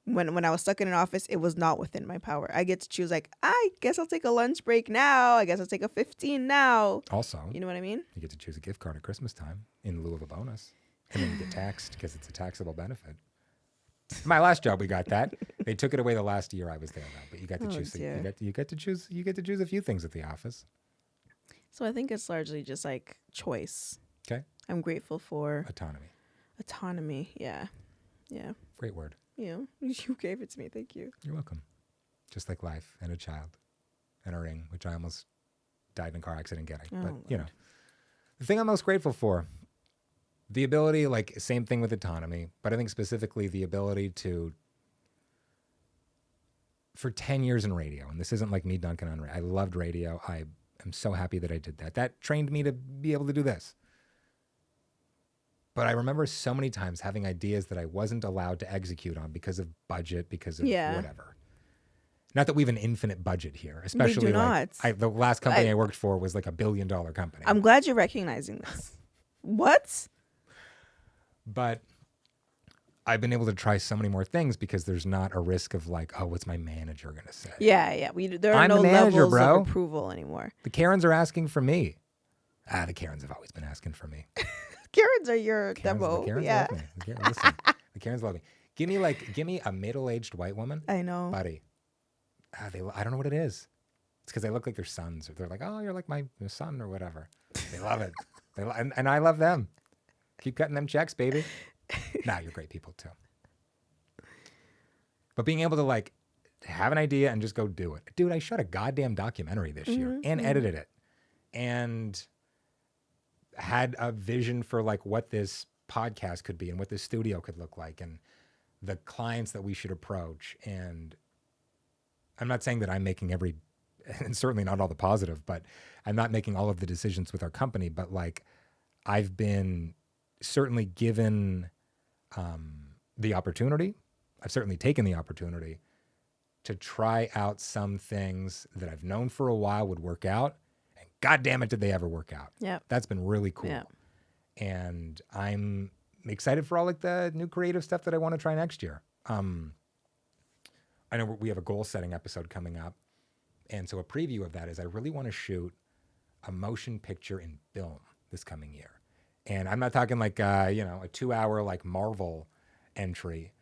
[SPEAKER 1] When I was stuck in an office, it was not within my power. I get to choose, like, I guess I'll take a lunch break now. I guess I'll take a 15 now.
[SPEAKER 2] Also,
[SPEAKER 1] you know what I mean?
[SPEAKER 2] You get to choose a gift card at Christmas time in lieu of a bonus. And then you get taxed because it's a taxable benefit. My last job, we got that. They took it away the last year I was there, though. But you got to choose. You get to choose. You get to choose a few things at the office.
[SPEAKER 1] So I think it's largely just like choice.
[SPEAKER 2] Okay.
[SPEAKER 1] I'm grateful for
[SPEAKER 2] autonomy.
[SPEAKER 1] Yeah.
[SPEAKER 2] Great word.
[SPEAKER 1] Yeah, you gave it to me. Thank you.
[SPEAKER 2] You're welcome. Just like life and a child and a ring, which I almost died in a car accident getting. But you know, the thing I'm most grateful for. The ability, like, same thing with autonomy, but I think specifically the ability to, for 10 years in radio, and this isn't like me dunking on radio. I loved radio. I am so happy that I did that. That trained me to be able to do this. But I remember so many times having ideas that I wasn't allowed to execute on because of budget, because of whatever. Not that we have an infinite budget here, especially
[SPEAKER 1] we do not.
[SPEAKER 2] The last company I worked for was like $1 billion company.
[SPEAKER 1] I'm glad you're recognizing this. What?
[SPEAKER 2] But I've been able to try so many more things because there's not a risk of like, oh, what's my manager going to say?
[SPEAKER 1] Yeah. There are no levels of approval anymore.
[SPEAKER 2] The Karens are asking for me. The Karens have always been asking for me.
[SPEAKER 1] Karens are your demo.
[SPEAKER 2] The Karens love me. The Karens love me. Give me a middle-aged white woman.
[SPEAKER 1] I know.
[SPEAKER 2] Buddy. I don't know what it is. It's because they look like their sons. Or they're like, oh, you're like my son or whatever. They love it. And I love them. Keep cutting them checks, baby. Nah, you're great people too. But being able to like have an idea and just go do it. Dude, I shot a goddamn documentary this year and edited it and had a vision for like what this podcast could be and what this studio could look like and the clients that we should approach. And I'm not saying that I'm making and certainly not all the positive, but I'm not making all of the decisions with our company, but like I've been certainly given the opportunity. I've certainly taken the opportunity to try out some things that I've known for a while would work out. And God damn it, did they ever work out?
[SPEAKER 1] Yeah.
[SPEAKER 2] That's been really cool.
[SPEAKER 1] Yeah.
[SPEAKER 2] And I'm excited for all like the new creative stuff that I want to try next year. I know we have a goal setting episode coming up. And so a preview of that is I really want to shoot a motion picture in film this coming year. And I'm not talking like, a 2-hour like Marvel entry,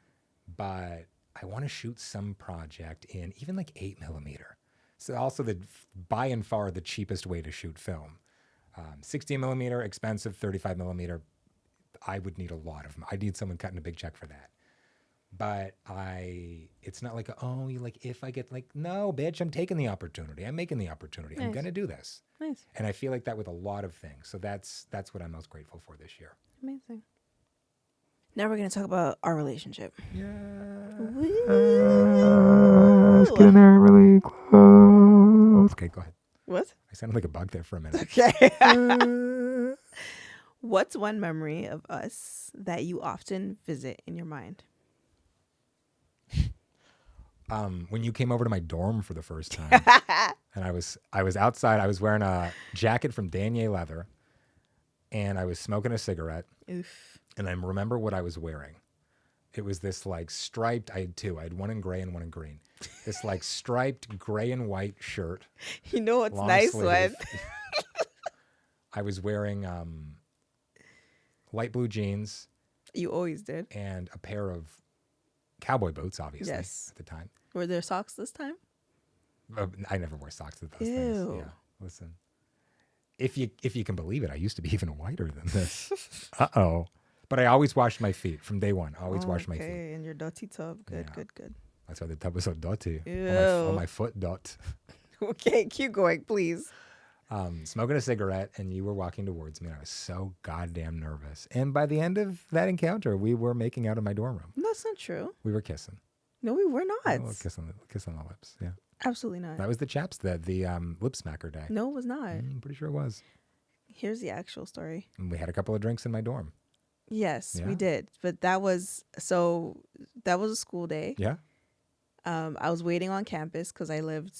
[SPEAKER 2] but I want to shoot some project in even like 8mm. So also by and far the cheapest way to shoot film. 16mm, expensive, 35mm. I would need a lot of them. I need someone cutting a big check for that. But it's not like, if I get no, bitch, I'm taking the opportunity. I'm making the opportunity.
[SPEAKER 1] Nice.
[SPEAKER 2] I'm going to do this.
[SPEAKER 1] Nice.
[SPEAKER 2] And I feel like that with a lot of things. So that's what I'm most grateful for this year.
[SPEAKER 1] Amazing. Now we're going to talk about our relationship.
[SPEAKER 2] Yeah.
[SPEAKER 1] Woo.
[SPEAKER 2] Getting there really close. Okay, go ahead.
[SPEAKER 1] What?
[SPEAKER 2] I sounded like a bug there for a minute.
[SPEAKER 1] Okay. What's one memory of us that you often visit in your mind?
[SPEAKER 2] When you came over to my dorm for the first time, and I was outside. I was wearing a jacket from Danier Leather, and I was smoking a cigarette.
[SPEAKER 1] Oof.
[SPEAKER 2] And I remember what I was wearing. It was this like striped. I had two. I had one in gray and one in green. This like striped gray and white shirt.
[SPEAKER 1] You know what's
[SPEAKER 2] long
[SPEAKER 1] nice
[SPEAKER 2] sleeve.
[SPEAKER 1] when
[SPEAKER 2] I was wearing light blue jeans.
[SPEAKER 1] You always did.
[SPEAKER 2] And a pair of cowboy boots, obviously,
[SPEAKER 1] Yes.
[SPEAKER 2] at the time.
[SPEAKER 1] Were there socks this time?
[SPEAKER 2] I never wore socks with those
[SPEAKER 1] Ew.
[SPEAKER 2] things. Yeah, listen. If you can believe it, I used to be even whiter than this. Uh-oh. But I always washed my feet from day one. Always washed my feet.
[SPEAKER 1] Okay, and your dirty tub. Good,
[SPEAKER 2] Yeah.
[SPEAKER 1] good.
[SPEAKER 2] That's why the tub was so dirty.
[SPEAKER 1] Ew.
[SPEAKER 2] On my foot dot.
[SPEAKER 1] Okay, keep going, please.
[SPEAKER 2] Smoking a cigarette, and you were walking towards me, and I was so goddamn nervous. And by the end of that encounter, we were making out in my dorm room.
[SPEAKER 1] That's not true.
[SPEAKER 2] We were kissing.
[SPEAKER 1] No, we were not.
[SPEAKER 2] Oh, kiss on the lips. Yeah.
[SPEAKER 1] Absolutely not.
[SPEAKER 2] That was the lip smacker day.
[SPEAKER 1] No, it was not.
[SPEAKER 2] I'm pretty sure it was.
[SPEAKER 1] Here's the actual story.
[SPEAKER 2] And we had a couple of drinks in my dorm.
[SPEAKER 1] Yes,
[SPEAKER 2] Yeah.
[SPEAKER 1] we did. But that was a school day.
[SPEAKER 2] Yeah.
[SPEAKER 1] I was waiting on campus because I lived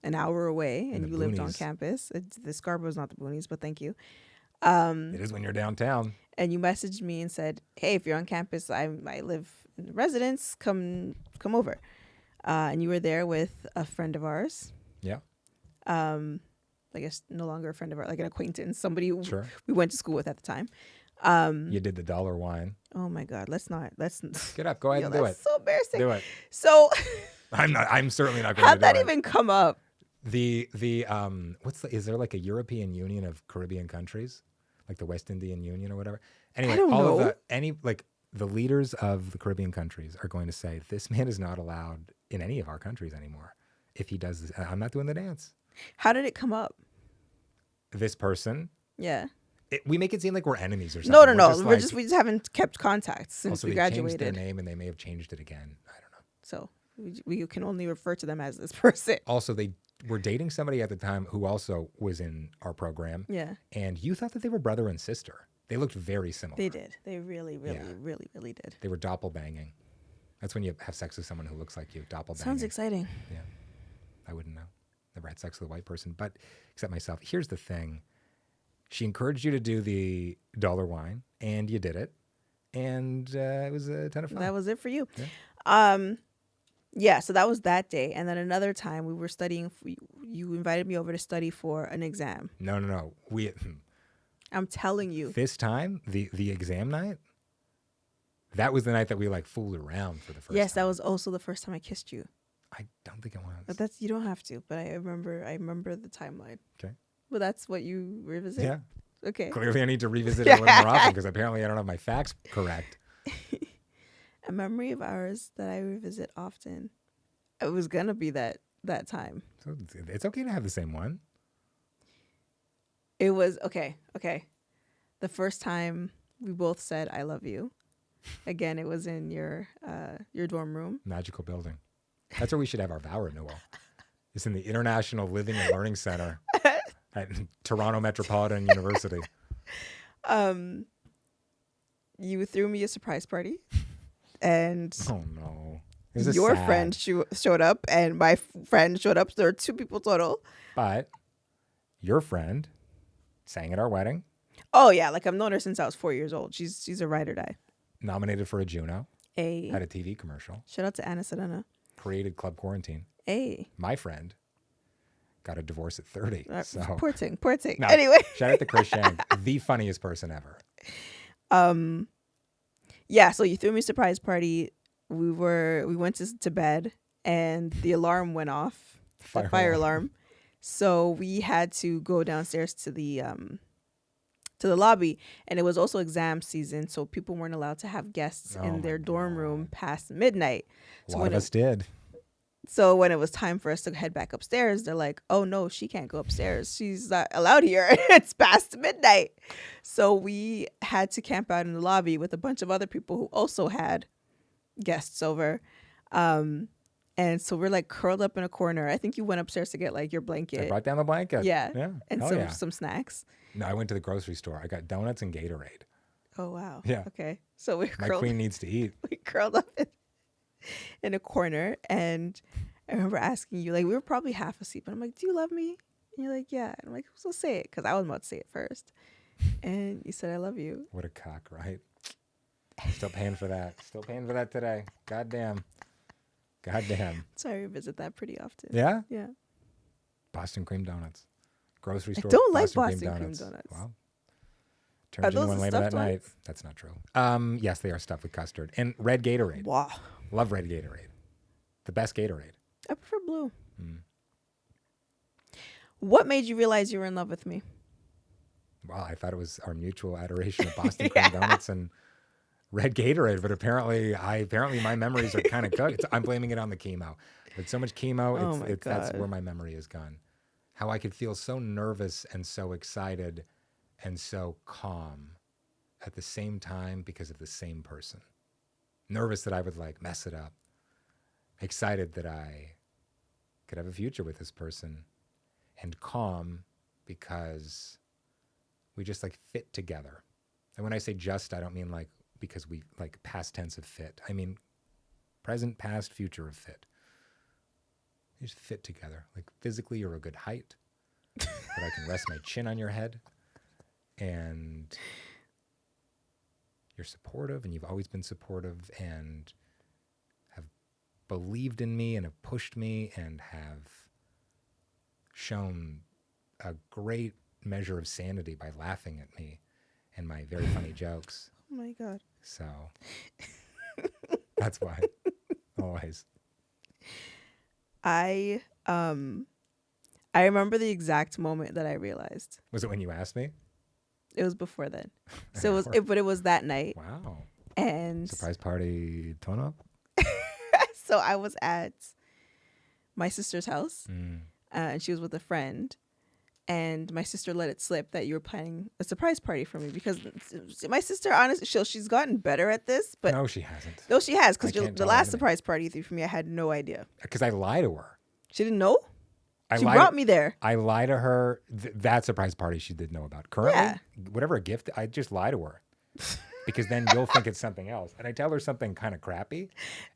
[SPEAKER 1] an hour away and
[SPEAKER 2] the
[SPEAKER 1] you lived on
[SPEAKER 2] boonies.
[SPEAKER 1] campus. The Scarborough's not the boonies, but thank you.
[SPEAKER 2] It is when you're downtown.
[SPEAKER 1] And you messaged me and said, "Hey, if you're on campus, I live in the residence. Come over." And you were there with a friend of ours.
[SPEAKER 2] Yeah.
[SPEAKER 1] I guess no longer a friend of ours, like an acquaintance, somebody
[SPEAKER 2] Sure.
[SPEAKER 1] we went to school with at the time.
[SPEAKER 2] You did the dollar wine.
[SPEAKER 1] Oh my God, let's
[SPEAKER 2] Get up. Go ahead and do it.
[SPEAKER 1] That's so embarrassing.
[SPEAKER 2] Do it.
[SPEAKER 1] So
[SPEAKER 2] I'm certainly not going to do
[SPEAKER 1] how'd that
[SPEAKER 2] it.
[SPEAKER 1] even come up?
[SPEAKER 2] Is there like a European Union of Caribbean countries? Like the West Indian Union or whatever? Anyway,
[SPEAKER 1] don't know.
[SPEAKER 2] of the leaders of the Caribbean countries are going to say, this man is not allowed in any of our countries anymore. If he does this, I'm not doing the dance.
[SPEAKER 1] How did it come up?
[SPEAKER 2] This person,
[SPEAKER 1] Yeah.
[SPEAKER 2] we make it seem like we're enemies or something.
[SPEAKER 1] No. We just haven't kept contact since
[SPEAKER 2] also
[SPEAKER 1] we
[SPEAKER 2] they changed
[SPEAKER 1] graduated.
[SPEAKER 2] their name and they may have changed it again. I don't know.
[SPEAKER 1] So we can only refer to them as this person.
[SPEAKER 2] Also, they were dating somebody at the time who also was in our program.
[SPEAKER 1] Yeah.
[SPEAKER 2] And you thought that they were brother and sister. They looked very similar.
[SPEAKER 1] They did. They really
[SPEAKER 2] Yeah.
[SPEAKER 1] did.
[SPEAKER 2] They were doppelbanging. That's when you have sex with someone who looks like you. Doppelbanging.
[SPEAKER 1] Sounds exciting.
[SPEAKER 2] Yeah. I wouldn't know. Never had sex with a white person, but except myself. Here's the thing. She encouraged you to do the dollar wine, and you did it. And it was a ton of fun.
[SPEAKER 1] That was it for you.
[SPEAKER 2] Yeah.
[SPEAKER 1] Yeah, so that was that day. And then another time we were studying. You invited me over to study for an exam.
[SPEAKER 2] No.
[SPEAKER 1] I'm telling you.
[SPEAKER 2] This time, the exam night, that was the night that we fooled around for the first time.
[SPEAKER 1] Yes, that was also the first time I kissed you.
[SPEAKER 2] I don't think it was.
[SPEAKER 1] But you don't have to. But I remember the timeline.
[SPEAKER 2] Okay.
[SPEAKER 1] Well, that's what you revisit.
[SPEAKER 2] Yeah.
[SPEAKER 1] Okay.
[SPEAKER 2] Clearly, I need to revisit it a little more often because apparently I don't have my facts correct.
[SPEAKER 1] A memory of ours that I revisit often. It was gonna be that time.
[SPEAKER 2] So it's okay to have the same one.
[SPEAKER 1] It was okay. The first time we both said "I love you." Again, it was in your dorm room.
[SPEAKER 2] Magical building. That's where we should have our vow renewal. It's in the International Living and Learning Center at Toronto Metropolitan University.
[SPEAKER 1] You threw me a surprise party, and
[SPEAKER 2] Oh no.
[SPEAKER 1] your friend showed up, and my friend showed up. So there were 2 people total.
[SPEAKER 2] But your friend sang at our wedding.
[SPEAKER 1] Oh yeah, like I've known her since I was 4 years old. She's a ride or die.
[SPEAKER 2] Nominated for a Juno. Had a TV commercial.
[SPEAKER 1] Shout out to Anna Sedana.
[SPEAKER 2] Created Club Quarantine. My friend got a divorce at 30. So
[SPEAKER 1] Poor thing.
[SPEAKER 2] No,
[SPEAKER 1] Anyway.
[SPEAKER 2] Shout out to Chris Shang, the funniest person ever.
[SPEAKER 1] Yeah, so you threw me a surprise party. We went to bed, and the alarm went off. The fire alarm. So we had to go downstairs to the lobby, and it was also exam season, so people weren't allowed to have guests in their dorm room past midnight.
[SPEAKER 2] So a lot of us did.
[SPEAKER 1] So when it was time for us to head back upstairs, they're like, "Oh no, she can't go upstairs. She's not allowed here. It's past midnight." So we had to camp out in the lobby with a bunch of other people who also had guests over. And so we're like curled up in a corner. I think you went upstairs to get like your blanket.
[SPEAKER 2] I brought down the blanket.
[SPEAKER 1] Yeah. And
[SPEAKER 2] Hell
[SPEAKER 1] some snacks.
[SPEAKER 2] No, I went to the grocery store. I got donuts and Gatorade.
[SPEAKER 1] Oh wow.
[SPEAKER 2] Yeah.
[SPEAKER 1] Okay. So
[SPEAKER 2] My queen needs to eat.
[SPEAKER 1] We curled up in a corner, and I remember asking you, like, we were probably half asleep, and I'm like, "Do you love me?" And you're like, "Yeah." And I'm like, "So say it," because I was about to say it first. And you said, "I love you."
[SPEAKER 2] What a cock, right? Still paying for that. Still paying for that today. Goddamn.
[SPEAKER 1] So I revisit that pretty often.
[SPEAKER 2] Yeah?
[SPEAKER 1] Yeah.
[SPEAKER 2] Boston cream donuts. Grocery store.
[SPEAKER 1] I don't like Boston cream donuts.
[SPEAKER 2] Wow. Turns into one later that night. That's not true. Yes, they are stuffed with custard. And red Gatorade.
[SPEAKER 1] Wow.
[SPEAKER 2] Love red Gatorade. The best Gatorade.
[SPEAKER 1] I prefer blue. What made you realize you were in love with me?
[SPEAKER 2] Well, I thought it was our mutual adoration of Boston cream donuts and red Gatorade, but apparently my memories are kind of cooked. I'm blaming it on the chemo. With so much chemo, that's where my memory is gone. How I could feel so nervous and so excited and so calm at the same time because of the same person. Nervous that I would like mess it up. Excited that I could have a future with this person. And calm because we just like fit together. And when I say just, I don't mean like because we like past tense of fit. I mean present, past, future of fit. We just fit together. Like physically you're a good height. That I can rest my chin on your head. And you're supportive, and you've always been supportive, and have believed in me and have pushed me and have shown a great measure of sanity by laughing at me and my very funny jokes.
[SPEAKER 1] Oh my God.
[SPEAKER 2] So that's why. Always.
[SPEAKER 1] I remember the exact moment that I realized.
[SPEAKER 2] Was it when you asked me?
[SPEAKER 1] It was before then. So but it was that night.
[SPEAKER 2] Wow.
[SPEAKER 1] And
[SPEAKER 2] surprise party turn up?
[SPEAKER 1] So I was at my sister's house, and she was with a friend, and my sister let it slip that you were planning a surprise party for me, because my sister, honestly, she's gotten better at this, but
[SPEAKER 2] no, she hasn't.
[SPEAKER 1] No, she has, because the last surprise party you threw for me, I had no idea.
[SPEAKER 2] Because I lied to her.
[SPEAKER 1] She didn't know? She brought me there.
[SPEAKER 2] I lie to her. That surprise party she did know about. Currently, whatever a gift, I just lie to her. Because then you'll think it's something else. And I tell her something kind of crappy,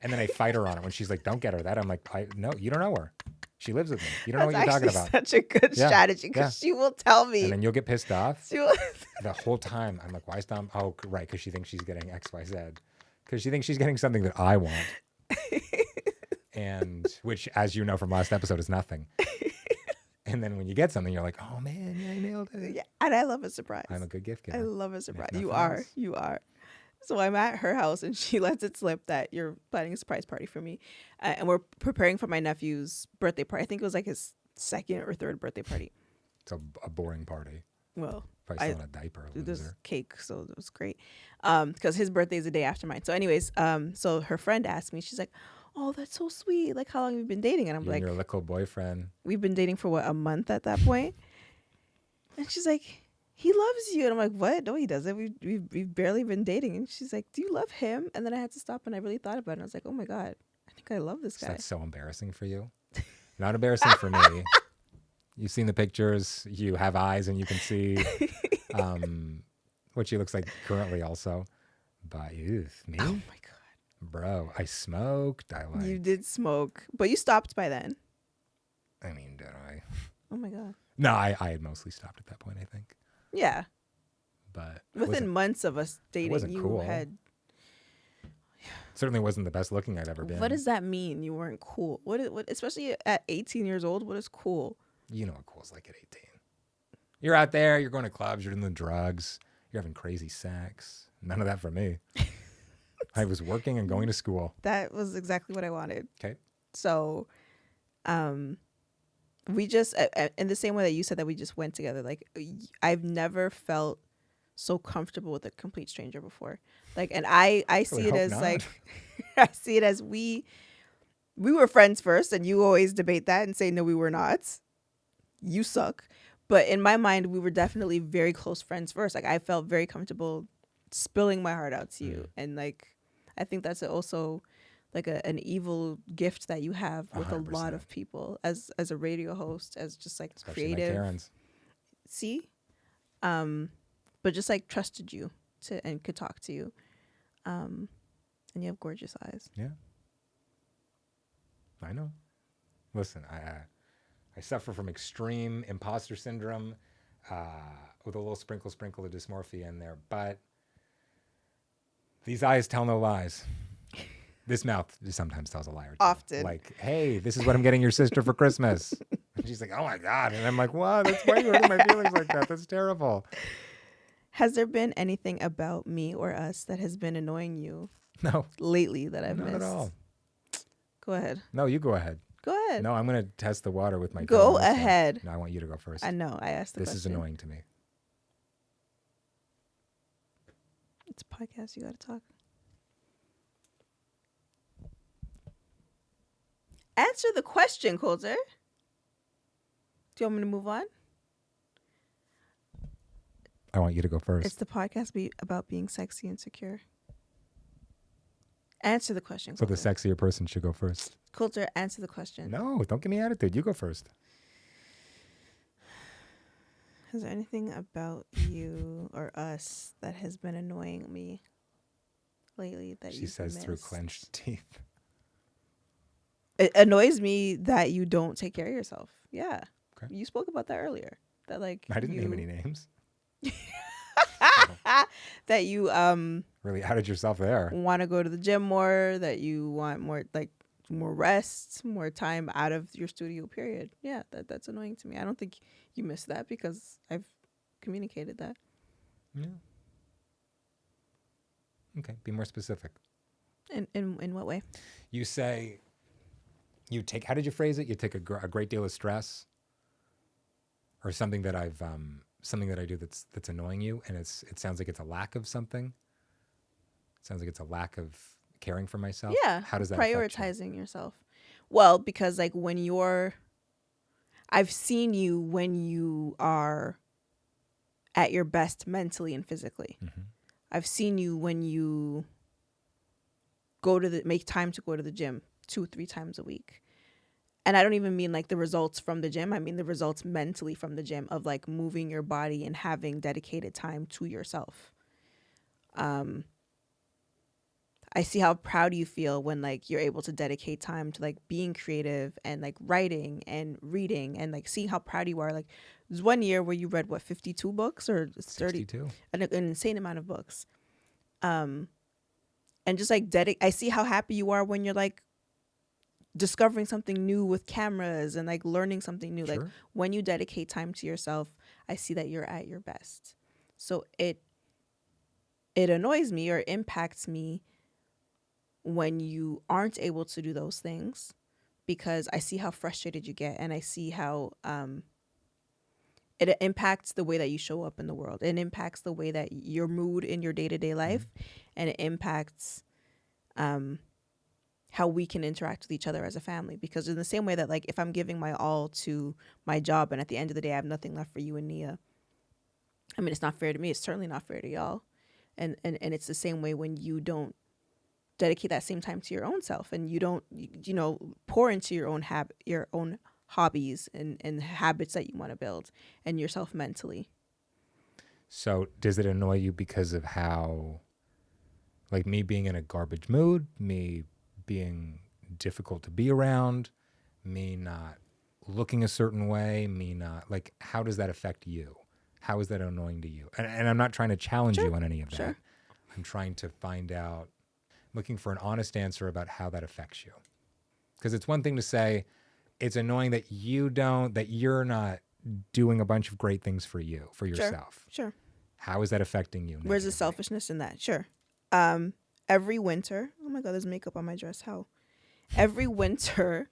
[SPEAKER 2] and then I fight her on it when she's like, "Don't get her that." I'm like, "No, you don't know her. She lives with me. You don't know what you're talking about."
[SPEAKER 1] Such a good strategy, because she will tell me.
[SPEAKER 2] And then you'll get pissed off. The whole time, I'm like, "Why stop?" Oh, right, because she thinks she's getting X, Y, Z. Because she thinks she's getting something that I want. And which, as you know from last episode, is nothing. And then when you get something, you're like, "Oh man, yeah, I nailed it."
[SPEAKER 1] Yeah, and I love a surprise.
[SPEAKER 2] I'm a good gift giver.
[SPEAKER 1] I love a surprise. You are. So I'm at her house, and she lets it slip that you're planning a surprise party for me, and we're preparing for my nephew's birthday party. I think it was like his 2nd or 3rd birthday party.
[SPEAKER 2] It's a boring party.
[SPEAKER 1] Well,
[SPEAKER 2] probably still in a diaper.
[SPEAKER 1] There's cake, so it was great. Because his birthday is the day after mine. So anyways, so her friend asked me, she's like, oh, that's so sweet. Like, how long have you been dating? And I'm
[SPEAKER 2] You
[SPEAKER 1] like,
[SPEAKER 2] and your little boyfriend.
[SPEAKER 1] we've been dating for what, a month at that point? And she's like, he loves you. And I'm like, what? No, he doesn't. We've barely been dating. And she's like, do you love him? And then I had to stop and I really thought about it. And I was like, oh my God, I think I love this
[SPEAKER 2] So
[SPEAKER 1] guy.
[SPEAKER 2] that's so embarrassing for you. Not embarrassing for me. You've seen the pictures. You have eyes and you can see what she looks like currently also. But me?
[SPEAKER 1] Oh my God.
[SPEAKER 2] Bro, I smoked.
[SPEAKER 1] You did smoke, but you stopped by then.
[SPEAKER 2] I mean, did I?
[SPEAKER 1] Oh my God.
[SPEAKER 2] No, I had mostly stopped at that point, I think.
[SPEAKER 1] Yeah.
[SPEAKER 2] But
[SPEAKER 1] within months of us dating,
[SPEAKER 2] wasn't
[SPEAKER 1] you
[SPEAKER 2] cool.
[SPEAKER 1] had.
[SPEAKER 2] Certainly wasn't the best looking I'd ever been.
[SPEAKER 1] What does that mean? You weren't cool. What, especially at 18 years old, what is cool?
[SPEAKER 2] You know what cool's like at 18. You're out there, you're going to clubs, you're doing the drugs, you're having crazy sex. None of that for me. I was working and going to school.
[SPEAKER 1] That was exactly what I wanted.
[SPEAKER 2] Okay.
[SPEAKER 1] So, we just, in the same way that you said that we just went together, like, I've never felt so comfortable with a complete stranger before. Like, and I see it as like, I see it as we were friends first, and you always debate that and say, no, we were not. You suck. But in my mind, we were definitely very close friends first. Like, I felt very comfortable spilling my heart out to you. And like, I think that's also like an evil gift that you have with
[SPEAKER 2] 100%.
[SPEAKER 1] a lot of people as a radio host, as just like
[SPEAKER 2] especially
[SPEAKER 1] creative.
[SPEAKER 2] my Karens.
[SPEAKER 1] See? But just like trusted you and could talk to you. And you have gorgeous eyes.
[SPEAKER 2] Yeah. I know. Listen, I suffer from extreme imposter syndrome with a little sprinkle of dysmorphia in there. But these eyes tell no lies. This mouth just sometimes tells a lie or two.
[SPEAKER 1] Often.
[SPEAKER 2] Like, hey, this is what I'm getting your sister for Christmas. And she's like, oh my God. And I'm like, what? That's why you're hurting my feelings like that. That's terrible.
[SPEAKER 1] Has there been anything about me or us that has been annoying you
[SPEAKER 2] No.
[SPEAKER 1] lately that I've missed?
[SPEAKER 2] Not at all.
[SPEAKER 1] Go ahead.
[SPEAKER 2] No, you go ahead.
[SPEAKER 1] Go ahead.
[SPEAKER 2] No, I'm going to test the water with my
[SPEAKER 1] Go
[SPEAKER 2] co-host.
[SPEAKER 1] ahead.
[SPEAKER 2] No, I want you to go first.
[SPEAKER 1] I know. I asked the question.
[SPEAKER 2] This is annoying to me.
[SPEAKER 1] It's a podcast. You got to talk. Answer the question, Kolter. Do you want me to move on?
[SPEAKER 2] I want you to go first.
[SPEAKER 1] It's the podcast about being sexy and secure. Answer the question,
[SPEAKER 2] So
[SPEAKER 1] Kolter.
[SPEAKER 2] the sexier person should go first.
[SPEAKER 1] Kolter, answer the question.
[SPEAKER 2] No, don't give me attitude. You go first.
[SPEAKER 1] Is there anything about you or us that has been annoying me lately that
[SPEAKER 2] She
[SPEAKER 1] you've
[SPEAKER 2] says through
[SPEAKER 1] missed?
[SPEAKER 2] clenched teeth.
[SPEAKER 1] It annoys me that you don't take care of yourself. Yeah.
[SPEAKER 2] Okay.
[SPEAKER 1] You spoke about that earlier. That like
[SPEAKER 2] I didn't name any names.
[SPEAKER 1] that you
[SPEAKER 2] Really outed yourself there.
[SPEAKER 1] want to go to the gym more, that you want more rest, more time out of your studio period. Yeah, that's annoying to me. I don't think you missed that because I've communicated that.
[SPEAKER 2] Yeah. Okay, be more specific.
[SPEAKER 1] In what way?
[SPEAKER 2] You say you take, how did you phrase it? You take a great deal of stress or something that I do that's annoying you, and it sounds like it's a lack of something. It sounds like it's a lack of caring for myself.
[SPEAKER 1] Yeah.
[SPEAKER 2] How does that affect you?
[SPEAKER 1] Prioritizing yourself. Well, because like I've seen you when you are at your best mentally and physically. Mm-hmm. I've seen you when you make time to go to the gym 2-3 times a week. And I don't even mean like the results from the gym. I mean the results mentally from the gym of like moving your body and having dedicated time to yourself. I see how proud you feel when like you're able to dedicate time to like being creative and like writing and reading, and like seeing how proud you are. Like there's one year where you read 52 books or 30,
[SPEAKER 2] 62.
[SPEAKER 1] an insane amount of books. And just like I see how happy you are when you're like discovering something new with cameras and like learning something new. Sure. Like when you dedicate time to yourself, I see that you're at your best. So it annoys me or impacts me when you aren't able to do those things, because I see how frustrated you get, and I see how it impacts the way that you show up in the world. It impacts the way that your mood in your day-to-day life, and it impacts how we can interact with each other as a family. Because in the same way that, like, if I'm giving my all to my job and at the end of the day I have nothing left for you and Nia, I mean, it's not fair to me. It's certainly not fair to y'all. And it's the same way when you don't dedicate that same time to your own self, and you don't, you know, pour into your own your own hobbies and habits that you want to build, and yourself mentally.
[SPEAKER 2] So does it annoy you because of how, like, me being in a garbage mood, me being difficult to be around, me not looking a certain way, me not, like, how does that affect you? How is that annoying to you? And I'm not trying to challenge you on any of that.
[SPEAKER 1] Sure.
[SPEAKER 2] I'm trying to find out, looking for an honest answer about how that affects you. Because it's one thing to say, it's annoying that you're not doing a bunch of great things for you, for yourself.
[SPEAKER 1] Sure.
[SPEAKER 2] How is that affecting you negatively?
[SPEAKER 1] Where's the selfishness in that? Sure. Every winter, oh my God, there's makeup on my dress. How? Every winter.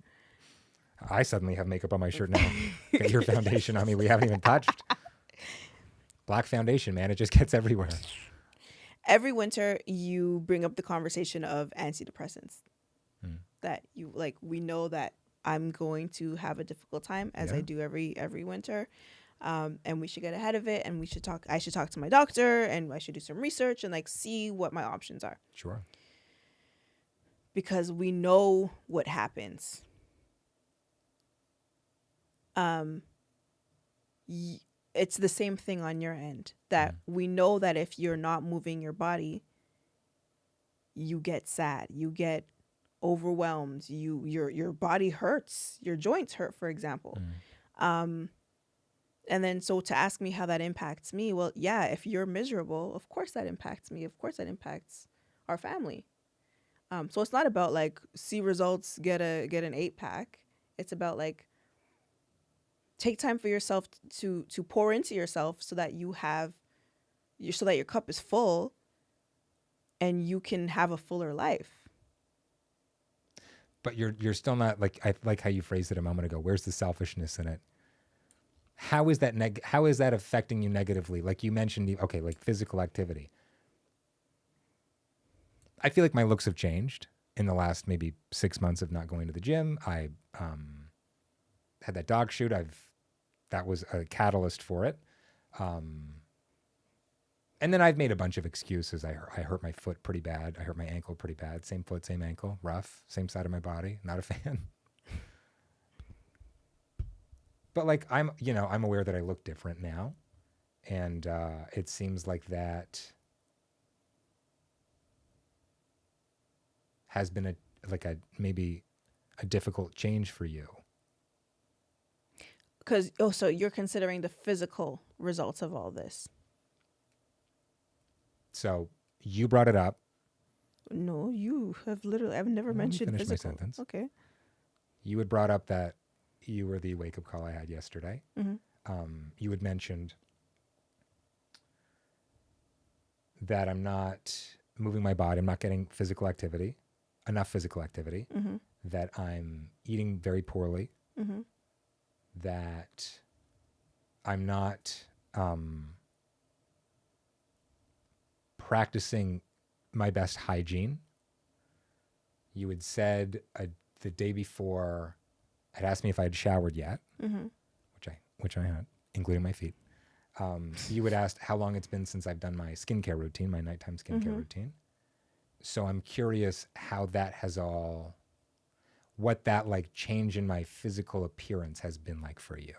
[SPEAKER 2] I suddenly have makeup on my shirt now. Get your foundation on me. We haven't even touched. Black foundation, man. It just gets everywhere.
[SPEAKER 1] Every winter, you bring up the conversation of antidepressants. That you, like, we know that I'm going to have a difficult time, as I do every winter. And we should get ahead of it, and I should talk to my doctor, and I should do some research and, like, see what my options are.
[SPEAKER 2] Sure.
[SPEAKER 1] Because we know what happens. It's the same thing on your end, that we know that if you're not moving your body, you get sad, you get overwhelmed, your body hurts, your joints hurt, for example. And then, so to ask me how that impacts me, well, yeah, if you're miserable, of course that impacts me. Of course that impacts our family. So it's not about, like, see results, get an 8-pack. It's about, like, take time for yourself to pour into yourself so that so that your cup is full and you can have a fuller life.
[SPEAKER 2] But you're still not, like, I like how you phrased it a moment ago. Where's the selfishness in it? How is that affecting you negatively? Like you mentioned, okay, like physical activity. I feel like my looks have changed in the last maybe 6 months of not going to the gym. I had that dog shoot. That was a catalyst for it. And then I've made a bunch of excuses. I hurt my foot pretty bad. I hurt my ankle pretty bad. Same foot, same ankle, rough, same side of my body. Not a fan. But, like, I'm aware that I look different now. And it seems like that has been maybe a difficult change for you.
[SPEAKER 1] Because, so you're considering the physical results of all this.
[SPEAKER 2] So you brought it up.
[SPEAKER 1] No, you have literally, I've never mentioned
[SPEAKER 2] finish
[SPEAKER 1] physical.
[SPEAKER 2] my sentence.
[SPEAKER 1] Okay.
[SPEAKER 2] You had brought up that you were the wake-up call I had yesterday. You had mentioned that I'm not moving my body. I'm not getting enough physical activity, that I'm eating very poorly, that I'm not practicing my best hygiene. You had said the day before, had asked me if I had showered yet, which I had, including my feet. You had asked how long it's been since I've done my skincare routine, my nighttime skincare routine. So I'm curious how that what that, like, change in my physical appearance has been like for you.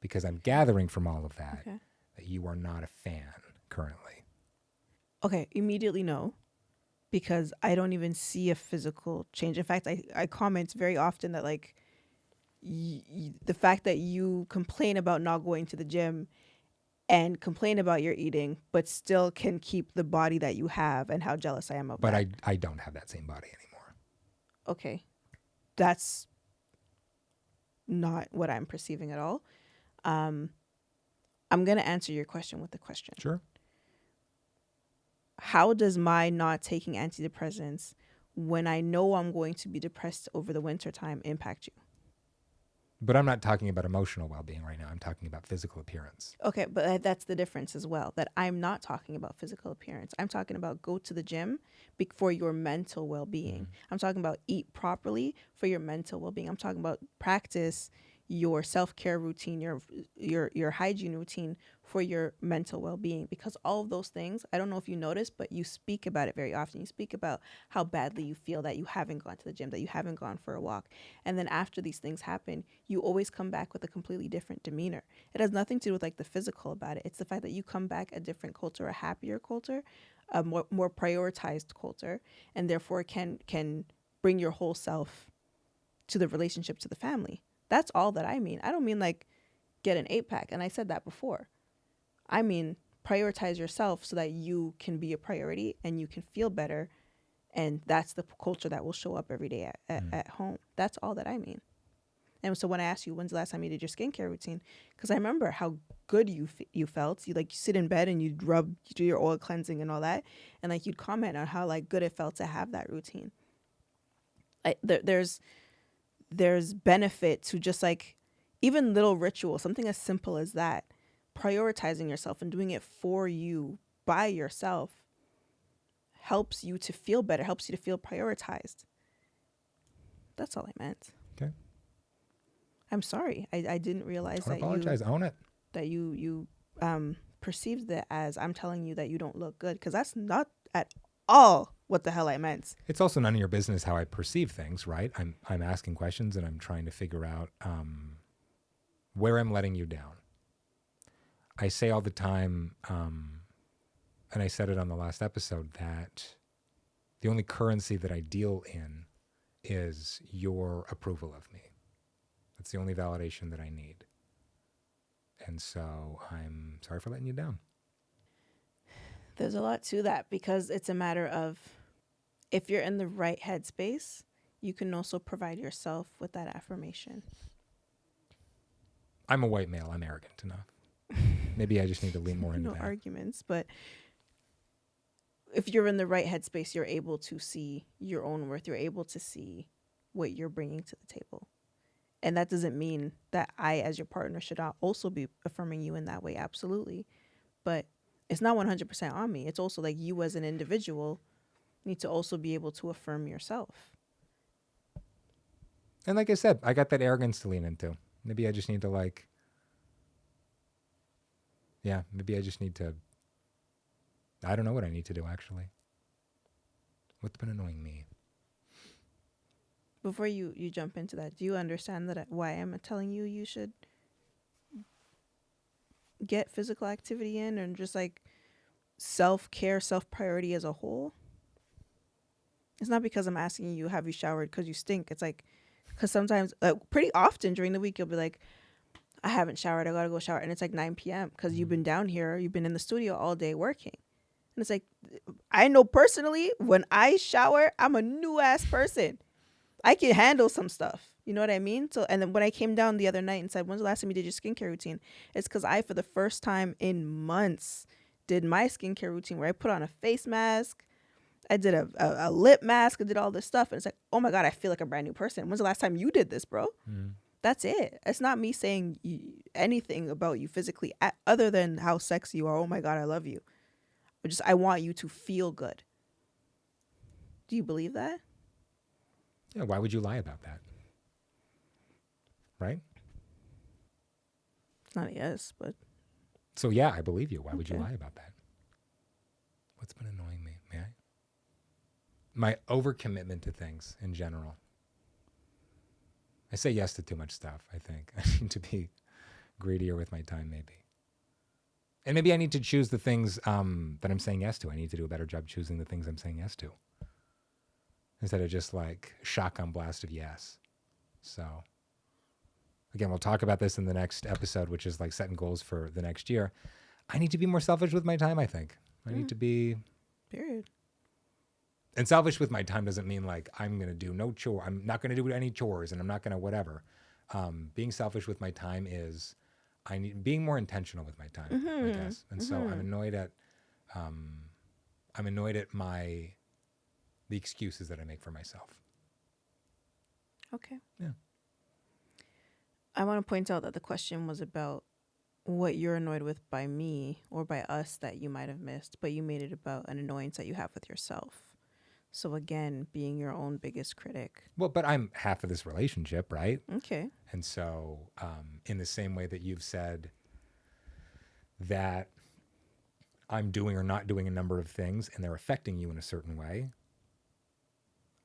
[SPEAKER 2] Because I'm gathering from all of that that you are not a fan currently.
[SPEAKER 1] Okay, immediately no, because I don't even see a physical change. In fact, I comment very often that, like, the fact that you complain about not going to the gym and complain about your eating, but still can keep the body that you have, and how jealous I am of that.
[SPEAKER 2] But I don't have that same body anymore.
[SPEAKER 1] Okay. That's not what I'm perceiving at all. I'm going to answer your question with a question.
[SPEAKER 2] Sure.
[SPEAKER 1] How does my not taking antidepressants when I know I'm going to be depressed over the winter time impact you?
[SPEAKER 2] But I'm not talking about emotional well-being right now. I'm talking about physical appearance.
[SPEAKER 1] Okay, but that's the difference as well. That I'm not talking about physical appearance. I'm talking about go to the gym for your mental well-being. I'm talking about eat properly for your mental well-being. I'm talking about practice your self-care routine, your hygiene routine for your mental well-being, because all of those things, I don't know if you notice, but you speak about it very often. You speak about how badly you feel that you haven't gone to the gym, that you haven't gone for a walk. And then after these things happen, you always come back with a completely different demeanor. It has nothing to do with like the physical about it. It's the fact that you come back a different culture, a happier culture, a more prioritized culture, and therefore can bring your whole self to the relationship, to the family. That's all that I mean. I don't mean like get an 8-pack. And I said that before. I mean, prioritize yourself so that you can be a priority and you can feel better. And that's the culture that will show up every day at home. That's all that I mean. And so when I asked you, when's the last time you did your skincare routine? Because I remember how good you felt. You sit in bed and you do your oil cleansing and all that. And like you'd comment on how like good it felt to have that routine. There's benefit to just like even little rituals, something as simple as that, prioritizing yourself and doing it for you by yourself helps you to feel better, helps you to feel prioritized. That's all I meant.
[SPEAKER 2] Okay.
[SPEAKER 1] I'm sorry. I didn't realize
[SPEAKER 2] Don't apologize. Own it.
[SPEAKER 1] That you perceived it as I'm telling you that you don't look good, because that's not at all what the hell I meant.
[SPEAKER 2] It's also none of your business how I perceive things, right? I'm asking questions and I'm trying to figure out where I'm letting you down. I say all the time, and I said it on the last episode, that the only currency that I deal in is your approval of me. That's the only validation that I need. And so I'm sorry for letting you down.
[SPEAKER 1] There's a lot to that, because it's a matter of if you're in the right headspace, you can also provide yourself with that affirmation.
[SPEAKER 2] I'm a white male. I'm arrogant enough. Maybe I just need to lean more into
[SPEAKER 1] no
[SPEAKER 2] that.
[SPEAKER 1] arguments, but if you're in the right headspace, you're able to see your own worth. You're able to see what you're bringing to the table. And that doesn't mean that I, as your partner, should also be affirming you in that way. Absolutely. But it's not 100% on me. It's also like you as an individual need to also be able to affirm yourself.
[SPEAKER 2] And like I said, I got that arrogance to lean into. Maybe I just need to I don't know what I need to do, actually. What's been annoying me?
[SPEAKER 1] Before you jump into that, do you understand that why I'm telling you should get physical activity in and just like self-care, self-priority as a whole? It's not because I'm asking you, have you showered because you stink. It's like, because sometimes, pretty often during the week, you'll be like, I haven't showered. I got to go shower. And it's like 9 p.m. because you've been down here. You've been in the studio all day working. And it's like, I know personally, when I shower, I'm a new ass person. I can handle some stuff. You know what I mean? So, and then when I came down the other night and said, when's the last time you did your skincare routine? It's because I, for the first time in months, did my skincare routine where I put on a face mask. I did a lip mask. I did all this stuff. And it's like, oh my God, I feel like a brand new person. When's the last time you did this, bro? Mm. That's it. It's not me saying anything about you physically other than how sexy you are. Oh my God, I love you. I want you to feel good. Do you believe that?
[SPEAKER 2] Yeah, why would you lie about that? Right?
[SPEAKER 1] It's not a yes, but...
[SPEAKER 2] So yeah, I believe you. Why would you lie about that? What's been annoying me? May I? My overcommitment to things in general. I say yes to too much stuff, I think. I need to be greedier with my time, maybe. And maybe I need to choose the things that I'm saying yes to. I need to do a better job choosing the things I'm saying yes to, instead of just like shotgun blast of yes. So again, we'll talk about this in the next episode, which is like setting goals for the next year. I need to be more selfish with my time, I think. I need to be...
[SPEAKER 1] Period.
[SPEAKER 2] And selfish with my time doesn't mean like I'm going to do no chore. I'm not going to do any chores and I'm not going to whatever. Being selfish with my time is being more intentional with my time, I guess. And so I'm annoyed at the excuses that I make for myself.
[SPEAKER 1] Okay.
[SPEAKER 2] Yeah.
[SPEAKER 1] I want to point out that the question was about what you're annoyed with by me or by us that you might have missed, but you made it about an annoyance that you have with yourself. So again, being your own biggest critic.
[SPEAKER 2] Well, but I'm half of this relationship, right?
[SPEAKER 1] Okay.
[SPEAKER 2] And so, in the same way that you've said that I'm doing or not doing a number of things and they're affecting you in a certain way,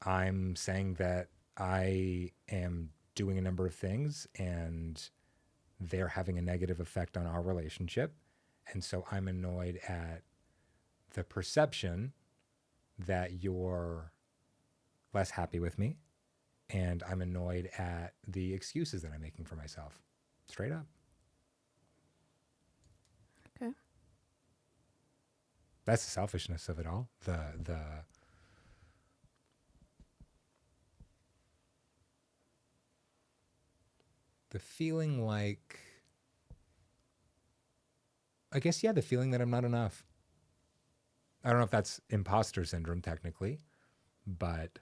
[SPEAKER 2] I'm saying that I am doing a number of things and they're having a negative effect on our relationship. And so I'm annoyed at the perception that you're less happy with me. And I'm annoyed at the excuses that I'm making for myself. Straight up.
[SPEAKER 1] Okay.
[SPEAKER 2] That's the selfishness of it all. The feeling like, I guess, yeah, the feeling that I'm not enough. I don't know if that's imposter syndrome technically, but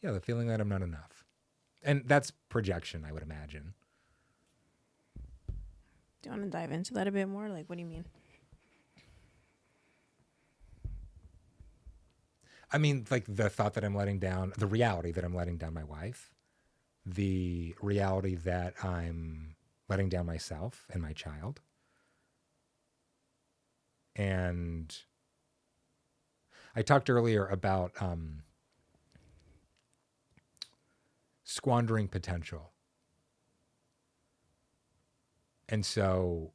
[SPEAKER 2] yeah, the feeling that I'm not enough. And that's projection, I would imagine.
[SPEAKER 1] Do you want to dive into that a bit more? Like, what do you mean?
[SPEAKER 2] I mean, like the thought that I'm letting down, the reality that I'm letting down my wife, the reality that I'm letting down myself and my child. And I talked earlier about squandering potential. And so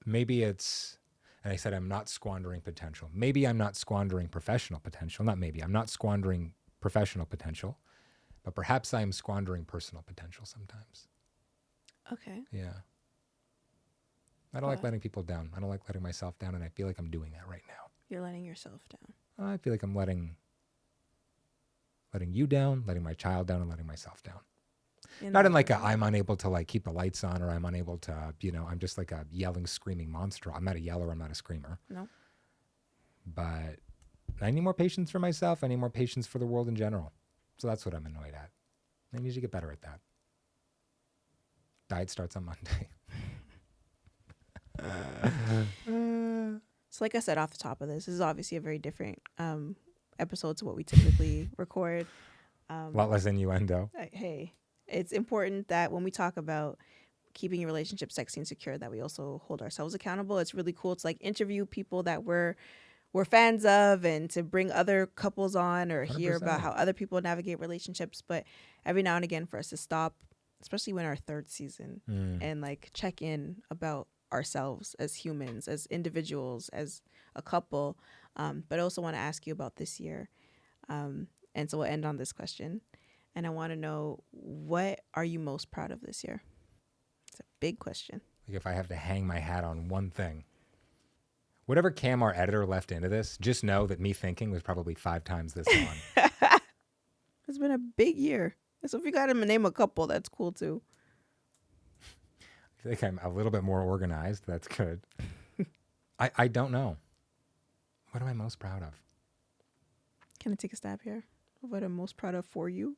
[SPEAKER 2] maybe it's, and I said I'm not squandering potential. Maybe I'm not squandering professional potential. Not maybe. I'm not squandering professional potential, but perhaps I'm squandering personal potential sometimes.
[SPEAKER 1] Okay.
[SPEAKER 2] Yeah. I don't like letting people down. I don't like letting myself down, and I feel like I'm doing that right now.
[SPEAKER 1] You're letting yourself down.
[SPEAKER 2] I feel like I'm letting you down, letting my child down, and letting myself down. Not in like a I'm unable to like keep the lights on, or I'm unable to, I'm just like a yelling, screaming monster. I'm not a yeller. I'm not a screamer.
[SPEAKER 1] No.
[SPEAKER 2] But I need more patience for myself. I need more patience for the world in general. So that's what I'm annoyed at. I need to get better at that. Diet starts on Monday.
[SPEAKER 1] So like I said off the top of this is obviously a very different episode to what we typically record.
[SPEAKER 2] A lot less innuendo.
[SPEAKER 1] Hey, it's important that when we talk about keeping your relationship sexy and secure, that we also hold ourselves accountable. It's really cool to like interview people that we're fans of and to bring other couples on or 100%. Hear about how other people navigate relationships. But every now and again for us to stop, especially when our third season, and like check in about ourselves as humans, as individuals, as a couple. But I also want to ask you about this year. And so we'll end on this question. And I want to know, what are you most proud of this year? It's a big question.
[SPEAKER 2] Like if I have to hang my hat on one thing, whatever Cam, our editor, left into this, just know that me thinking was probably 5 times this long.
[SPEAKER 1] It's been a big year. So if you got him to name a couple, that's cool too.
[SPEAKER 2] I think I'm a little bit more organized. That's good. I don't know. What am I most proud of?
[SPEAKER 1] Can I take a stab here? What I'm most proud of for you?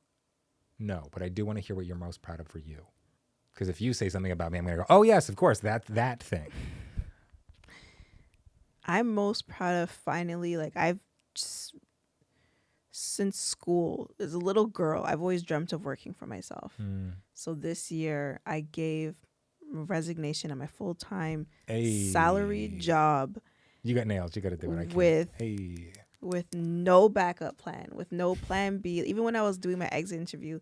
[SPEAKER 2] No, but I do want to hear what you're most proud of for you. Because if you say something about me, I'm going to go, oh, yes, of course, that thing.
[SPEAKER 1] I'm most proud of finally, like I've just, since school, as a little girl, I've always dreamt of working for myself. So this year I gave resignation at my full-time salaried job.
[SPEAKER 2] You got nails. You got to do it.
[SPEAKER 1] With no backup plan, with no plan B. Even when I was doing my exit interview,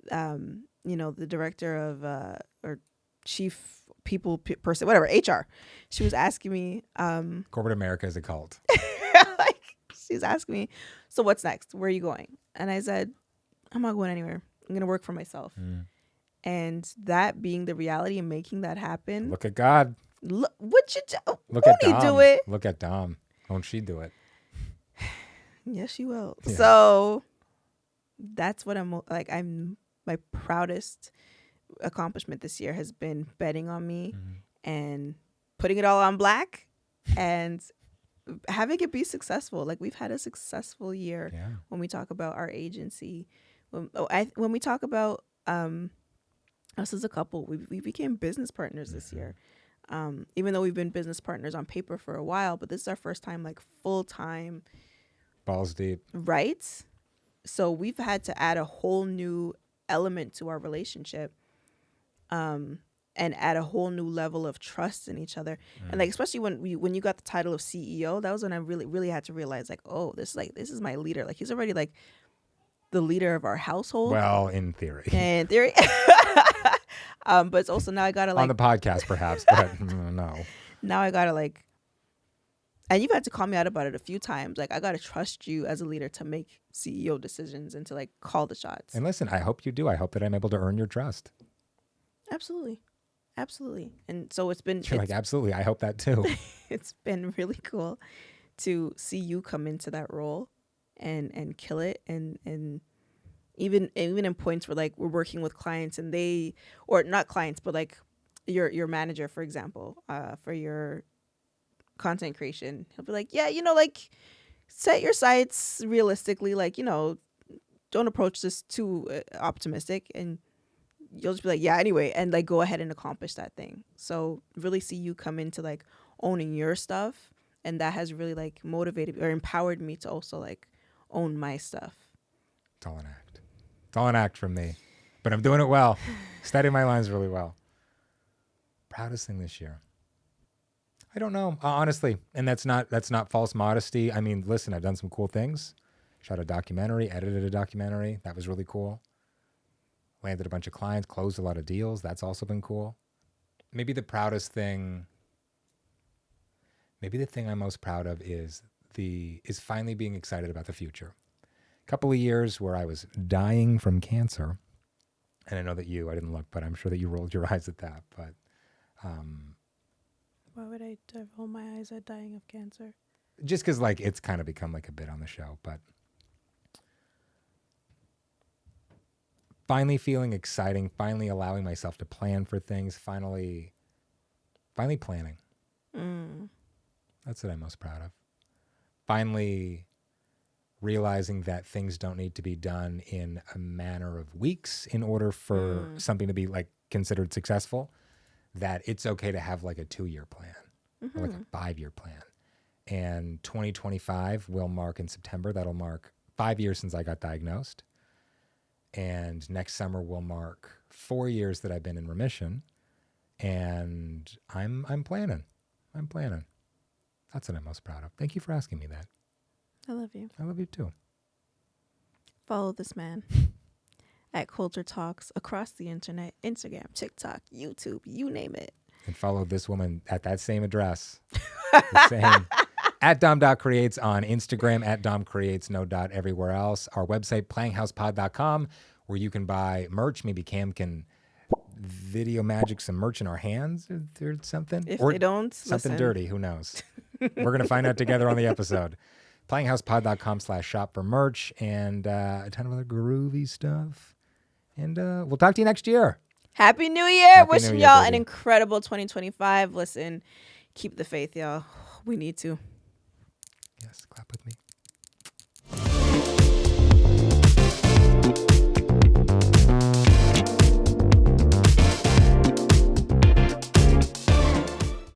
[SPEAKER 1] the director of or chief people person, whatever, HR, she was asking me.
[SPEAKER 2] Corporate America is a cult.
[SPEAKER 1] Like she's asking me, so what's next? Where are you going? And I said, I'm not going anywhere. I'm gonna work for myself. And that being the reality and making that happen.
[SPEAKER 2] Look at God.
[SPEAKER 1] Look what you do.
[SPEAKER 2] Look at Dom.
[SPEAKER 1] Do it.
[SPEAKER 2] Look at Dom. Won't she do it?
[SPEAKER 1] Yes, she will. Yeah. So that's what I'm my proudest accomplishment this year has been betting on me and putting it all on black and having it be successful. Like we've had a successful year when we talk about our agency. When we talk about us as a couple, we became business partners this year. Even though we've been business partners on paper for a while, but this is our first time like full time.
[SPEAKER 2] Balls deep.
[SPEAKER 1] Right. So we've had to add a whole new element to our relationship. And add a whole new level of trust in each other. And like, especially when you got the title of CEO, that was when I really had to realize like, oh, this is my leader. Like he's already like the leader of our household.
[SPEAKER 2] Well, in theory.
[SPEAKER 1] In theory. But it's also now I gotta like
[SPEAKER 2] on the podcast perhaps, but no.
[SPEAKER 1] Now I gotta like, and you've had to call me out about it a few times. Like I gotta trust you as a leader to make CEO decisions and to like call the shots.
[SPEAKER 2] And listen, I hope you do. I hope that I'm able to earn your trust.
[SPEAKER 1] Absolutely. And so
[SPEAKER 2] You're like, absolutely. I hope that too.
[SPEAKER 1] It's been really cool to see you come into that role and kill it. And even in points where like we're working with clients and they, or not clients, but like your manager, for example, for your content creation, he'll be like, yeah, like set your sights realistically, like, don't approach this too optimistic, and you'll just be like, yeah, anyway, and like go ahead and accomplish that thing. So really see you come into like owning your stuff, and that has really like motivated or empowered me to also like own my stuff.
[SPEAKER 2] It's all an act. It's all an act from me, but I'm doing it well. Studying my lines really well. Proudest thing this year. I don't know, honestly, and that's not false modesty. I mean, listen, I've done some cool things. Shot a documentary, edited a documentary. That was really cool. Landed a bunch of clients, closed a lot of deals. That's also been cool. Maybe the thing I'm most proud of is finally being excited about the future. A couple of years where I was dying from cancer, and I know that I didn't look, but I'm sure that you rolled your eyes at that. But
[SPEAKER 1] why would I roll my eyes at dying of cancer?
[SPEAKER 2] Just because like it's kind of become like a bit on the show, but finally feeling exciting, finally allowing myself to plan for things, finally planning. That's what I'm most proud of. Finally realizing that things don't need to be done in a manner of weeks in order for something to be like considered successful, that it's okay to have like a 2-year plan or like a 5-year plan. And 2025 will mark in September. That'll mark 5 years since I got diagnosed. And next summer will mark 4 years that I've been in remission. And I'm planning. That's what I'm most proud of. Thank you for asking me that.
[SPEAKER 1] I love you.
[SPEAKER 2] I love you too.
[SPEAKER 1] Follow this man at Kolter Talks across the internet, Instagram, TikTok, YouTube, you name it.
[SPEAKER 2] And follow this woman at that same address. The same. At Dom.creates on Instagram, at Dom.creates, no dot everywhere else. Our website, playinghousepod.com, where you can buy merch. Maybe Cam can video magic some merch in our hands or something.
[SPEAKER 1] If
[SPEAKER 2] or
[SPEAKER 1] they don't,
[SPEAKER 2] something
[SPEAKER 1] listen.
[SPEAKER 2] dirty, who knows? We're going to find out together on the episode. Playinghousepod.com/shop for merch and a ton of other groovy stuff. And we'll talk to you next year.
[SPEAKER 1] Happy New Year.
[SPEAKER 2] Happy
[SPEAKER 1] Wishing
[SPEAKER 2] New Year,
[SPEAKER 1] y'all
[SPEAKER 2] baby.
[SPEAKER 1] an incredible 2025. Listen, keep the faith, y'all. We need to.
[SPEAKER 2] Yes, clap with me.